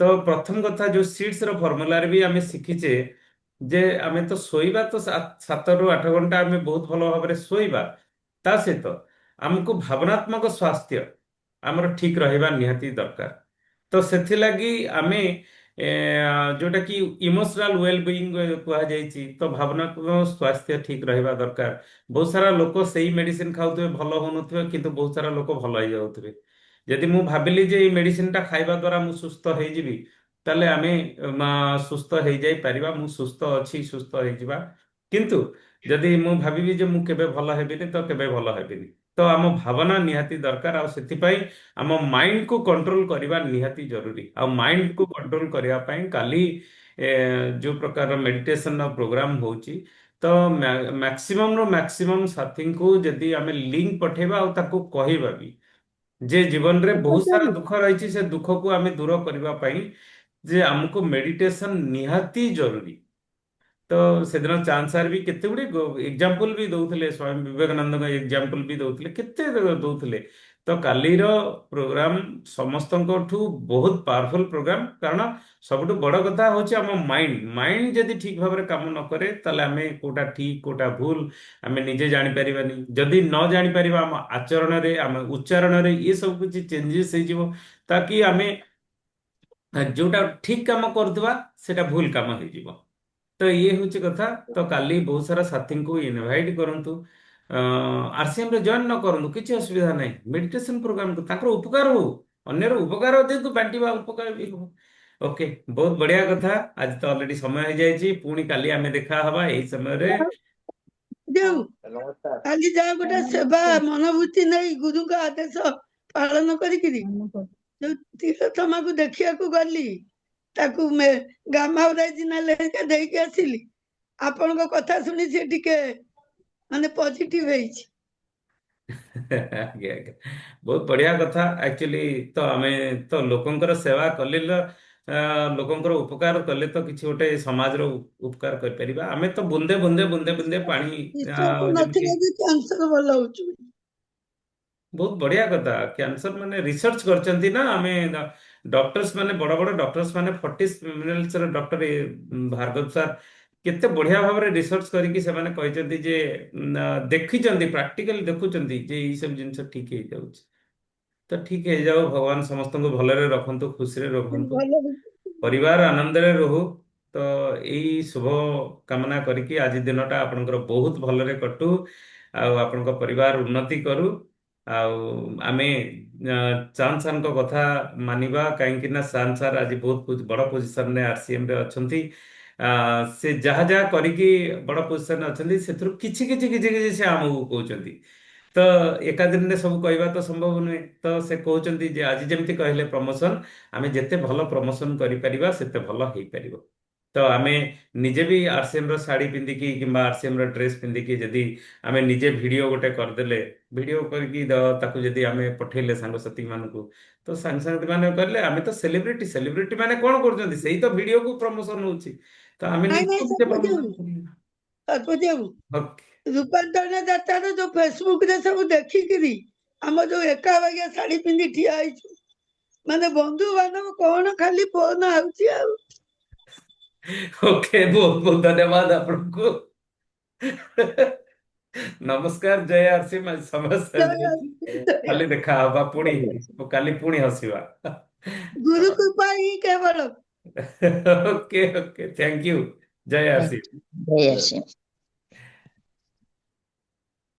ତ ପ୍ରଥମ କଥା ଯୋଉ ସିଟ୍ସ ର ଫର୍ମୁଲାରେ ବି ଆମେ ଶିଖିଛେ ଯେ ଆମେ ତ ଶୋଇବା ତ 7 ରୁ 8 ଘଣ୍ଟା ଆମେ ବହୁତ ଭଲ ଭାବରେ ଶୋଇବା। ତା ସହିତ ଆମକୁ ଭାବନାତ୍ମକ ସ୍ୱାସ୍ଥ୍ୟ ଆମର ଠିକ ରହିବା ନିହାତି ଦରକାର। ତ ସେଥିଲାଗି ଆମେ ଯୋଉଟା କି ଇମୋସନାଲ ୱେଲବିଙ୍ଗ କୁହାଯାଇଛି, ତ ଭାବନାତ୍ମକ ସ୍ୱାସ୍ଥ୍ୟ ଠିକ ରହିବା ଦରକାର। ବହୁତ ସାରା ଲୋକ ସେଇ ମେଡିସିନ ଖାଉଥିବେ, ଭଲ ହଉନଥିବେ, କିନ୍ତୁ ବହୁତ ସାରା ଲୋକ ଭଲ ହେଇଯାଉଥିବେ। ଯଦି ମୁଁ ଭାବିଲି ଯେ ଏଇ ମେଡିସିନଟା ଖାଇବା ଦ୍ୱାରା ମୁଁ ସୁସ୍ଥ ହେଇଯିବି, ତାହେଲେ ଆମେ ସୁସ୍ଥ ହେଇଯାଇ ପାରିବା। ମୁଁ ସୁସ୍ଥ ଅଛି, ସୁସ୍ଥ ହେଇଯିବା। କିନ୍ତୁ ଯଦି ମୁଁ ଭାବିବି ଯେ ମୁଁ କେବେ ଭଲ ହେବିନି, ତ କେବେ ଭଲ ହେବିନି। ତ ଆମ ଭାବନା ନିହାତି ଦରକାର, ଆଉ ସେଥିପାଇଁ ଆମ ମାଇଣ୍ଡକୁ କଣ୍ଟ୍ରୋଲ କରିବା ନିହାତି ଜରୁରୀ। ଆଉ ମାଇଣ୍ଡକୁ କଣ୍ଟ୍ରୋଲ କରିବା ପାଇଁ କାଲି ଯୋଉ ପ୍ରକାର ମେଡିଟେସନର ପ୍ରୋଗ୍ରାମ ହଉଛି, ତ ମ୍ୟାକ୍ସିମମରୁ ମ୍ୟାକ୍ସିମମ୍ ସାଥୀଙ୍କୁ ଯଦି ଆମେ ଲିଙ୍କ ପଠେଇବା ଆଉ ତାକୁ କହିବା ବି ଯେ ଜୀବନରେ ବହୁତ ସାରା ପଚାରୁ ଦୁଃଖ ରହିଛି, ସେ ଦୁଃଖକୁ ଆମେ ଦୂର କରିବା ପାଇଁ ଯେ ଆମକୁ ମେଡିଟେସନ ନିହାତି ଜରୁରୀ। ତ ସେଦିନ ଚାନ୍ଦ ସାର୍ ବି କେତେ ଗୁଡେ ଏକ୍ଜାମ୍ପଲ ବି ଦଉଥିଲେ, ସ୍ୱାମୀ ବିବେକାନନ୍ଦଙ୍କ ଏକ୍ଜାମ୍ପଲ ବି ଦଉଥିଲେ, କେତେ ଦଉଥିଲେ। ତ କାଲିର ପ୍ରୋଗ୍ରାମ ସମସ୍ତଙ୍କଠୁ ବହୁତ ପାୱାରଫୁଲ ପ୍ରୋଗ୍ରାମ। କାରଣ ସବୁଠୁ ବଡ କଥା ହଉଛି ଆମ ମାଇଣ୍ଡ ଯଦି ଠିକ ଭାବରେ କାମ ନ କରେ, ତାହେଲେ ଆମେ କୋଉଟା ଠିକ କୋଉଟା ଭୁଲ ଆମେ ନିଜେ ଜାଣିପାରିବାନି। ଯଦି ନ ଜାଣିପାରିବା, ଆମ ଆଚରଣରେ ଆମ ଉଚ୍ଚାରଣରେ ଇଏ ସବୁ କିଛି ଚେଞ୍ଜେସ୍ ହେଇଯିବ, ତାକି ଆମେ ଯୋଉଟା ଠିକ କାମ କରୁଥିବା ସେଟା ଭୁଲ କାମ ହେଇଯିବ। ତ ଇଏ ହଉଛି କଥା। ତ କାଲି ବହୁତ ସାରା ସାଥୀଙ୍କୁ ଇନଭାଇଟ କରନ୍ତୁ, ଆରସିଏମ ରେ ଜଏନ୍ ନ କରନ୍ତୁ, କିଛି ଅସୁବିଧା ନାହିଁ। ମେଡିଟେସନ ପ୍ରୋଗ୍ରାମ ତାଙ୍କର ଉପକାର ହଉ, ଅନ୍ୟର ଉପକାର ଯେହେତୁ ବାଣ୍ଟିବା, ଉପକାର ବି ହବ। ଓକେ, ବହୁତ ବଢିଆ କଥା। ଆଜି ତ ଅଲରେଡି ସମୟ ହେଇଯାଇଛି, ପୁଣି କାଲି ଆମେ ଦେଖା ହବା ଏଇ ସମୟରେ। ଦେଉ ନମସ୍କାର। କାଲି ଯାହା ଗୋଟେ ସେବା ମନୋବୃତ୍ତି ନେଇ ଗୁରୁଙ୍କ ଆଦେଶ ପାଳନ କରିକିରି ଯୋଉ ତିଲୋତ୍ତମାକୁ ଦେଖିବାକୁ ଗଲି, ତାକୁ ଗାମାଉରାଇଜିନାଲ ହେରିକା ଦେଇକି ଆସିଲି। ଆପଣଙ୍କ କଥା ଶୁଣି ସେ ଟିକେ ମାନେ ପଜିଟିଭ ହେଇଛି। ଆଜ୍ଞା ଆଜ୍ଞା, ବହୁତ ବଢିଆ କଥା। ଆକ୍ଚୁଆଲି ତ ଆମେ ତ ଲୋକଙ୍କର ସେବା କଲେ, ଲୋକଙ୍କର ଉପକାର କଲେ ତ କିଛି ଗୋଟେ ସମାଜର ଉପକାର କରିପାରିବା। ଆମେ ତ ବୁନ୍ଦେ ବୁନ୍ଦେ ବୁନ୍ଦେ ବୁନ୍ଦେ ପାଣି ବିଶ୍ୱାସ ଯେମିତି। ନଥିଲା ଯେ କ୍ୟାନ୍ସର ଭଲ ହଉଛି ବୋଲି। ବହୁତ ବଢିଆ କଥା। କ୍ୟାନ୍ସର ମାନେ ରିସର୍ଚ୍ଚ କରିଛନ୍ତି ନା, ଆମେ ଡକ୍ଟର୍ସ ମାନେ ବଡ ବଡ ଡକ୍ଟର୍ସ ମାନେ ଫର୍ଟିସ୍ ମିନିଟ୍ସର ଡକ୍ଟର ଭାର୍ଗବ ସାର୍ କେତେ ବଢିଆ ଭାବରେ ରିସର୍ଚ୍ଚ କରିକି ସେମାନେ କହିଛନ୍ତି ଯେ ଦେଖିଛନ୍ତି, ପ୍ରାକ୍ଟିକାଲି ଦେଖୁଛନ୍ତି ଯେ ଏଇ ସବୁ ଜିନିଷ ଠିକ ହେଇଯାଉଛି। ତ ଠିକ ହେଇଯାଉ, ଭଗବାନ ସମସ୍ତଙ୍କୁ ଭଲରେ ରଖନ୍ତୁ, ଖୁସିରେ ରଖନ୍ତୁ, ଭଲ ପରିବାର ଆନନ୍ଦରେ ରହୁ। ତ ଏଇ ଶୁଭ କାମନା କରିକି ଆଜି ଦିନଟା ଆପଣଙ୍କର ବହୁତ ଭଲରେ କଟୁ, ଆଉ ଆପଣଙ୍କ ପରିବାର ଉନ୍ନତି କରୁ। ଆଉ ଆମେ ଚାନ୍ଦ ସାର୍ଙ୍କ କଥା ମାନିବା, କାହିଁକି ନା ଚାନ୍ଦ ସାର୍ ଆଜି ବହୁତ ବଡ ପୋଜିସନରେ ଆରସିଏମ ରେ ଅଛନ୍ତି। ସେ ଯାହା ଯାହା କରିକି ବଡ ପୋଜିସନରେ ଅଛନ୍ତି, ସେଥିରୁ କିଛି କିଛି କିଛି କିଛି ସେ ଆମକୁ କହୁଛନ୍ତି। ତ ଏକା ଦିନରେ ସବୁ କହିବା ତ ସମ୍ଭବ ନୁହେଁ। ତ ସେ କହୁଛନ୍ତି ଯେ ଆଜି ଯେମିତି କହିଲେ ପ୍ରମୋସନ, ଆମେ ଯେତେ ଭଲ ପ୍ରମୋସନ କରିପାରିବା ସେତେ ଭଲ ହେଇପାରିବ। ତ ଆମେ ନିଜେ ବି ଆରସିଏମ ର ଶାଢୀ ପିନ୍ଧିକି କିମ୍ବା ଆରସିଏମ ର ଡ୍ରେସ ପିନ୍ଧିକି ଯଦି ଆମେ ନିଜେ ଭିଡିଓ ଗୋଟେ କରିଦେଲେ, ଭିଡିଓ କରିକି ତାକୁ ଯଦି ଆମେ ପଠେଇଲେ ସାଙ୍ଗସାଥି ମାନଙ୍କୁ, ତ ସାଙ୍ଗସାଥି ମାନେ କହିଲେ ଆମେ ତ ସେଲିବ୍ରିଟି। ସେଲିବ୍ରିଟି ମାନେ କଣ କରୁଛନ୍ତି? ସେଇ ତ ଭିଡିଓକୁ ପ୍ରମୋସନ ହଉଛି। ତ ଆମେ ନାଇଁ ନାଇଁ ନିଜକୁ ନିଜେ ଶତପତି ପ୍ରମୋସନ ବାବୁ, କରିବା। ଶତପତି ବାବୁ, ଓକେ। ରୂପାନ୍ତରଣ ଯାତ୍ରାର ଯୋଉ ଫେସବୁକ ରେ ସବୁ ଦେଖିକିରି ଆମ ଯୋଉ ଏକା ବାଗିଆ ଶାଢୀ ପିନ୍ଧି ଠିଆ ହେଇଛୁ, ମାନେ ବନ୍ଧୁ ବାନ୍ଧବ କଣ ଖାଲି ଫୋନ ଆଉଛି ଆଉ। ଓକେ, ବହୁତ ବହୁତ ଧନ୍ୟବାଦ ଆପଣଙ୍କୁ। ନମସ୍କାର, ଜୟ ଆରସିଏମ। ଆଜି ସମୟ ସରିଯାଇଛି, କାଲି ଦେଖା ହବା ପୁଣି, କାଲି ପୁଣି ହସିବା। ଗୁରୁ କୃପା ହିଁ କେବଳ। Okay okay, thank you. ଜୟ ଆରସିଏମ। ଜୟ ଶ୍ରୀ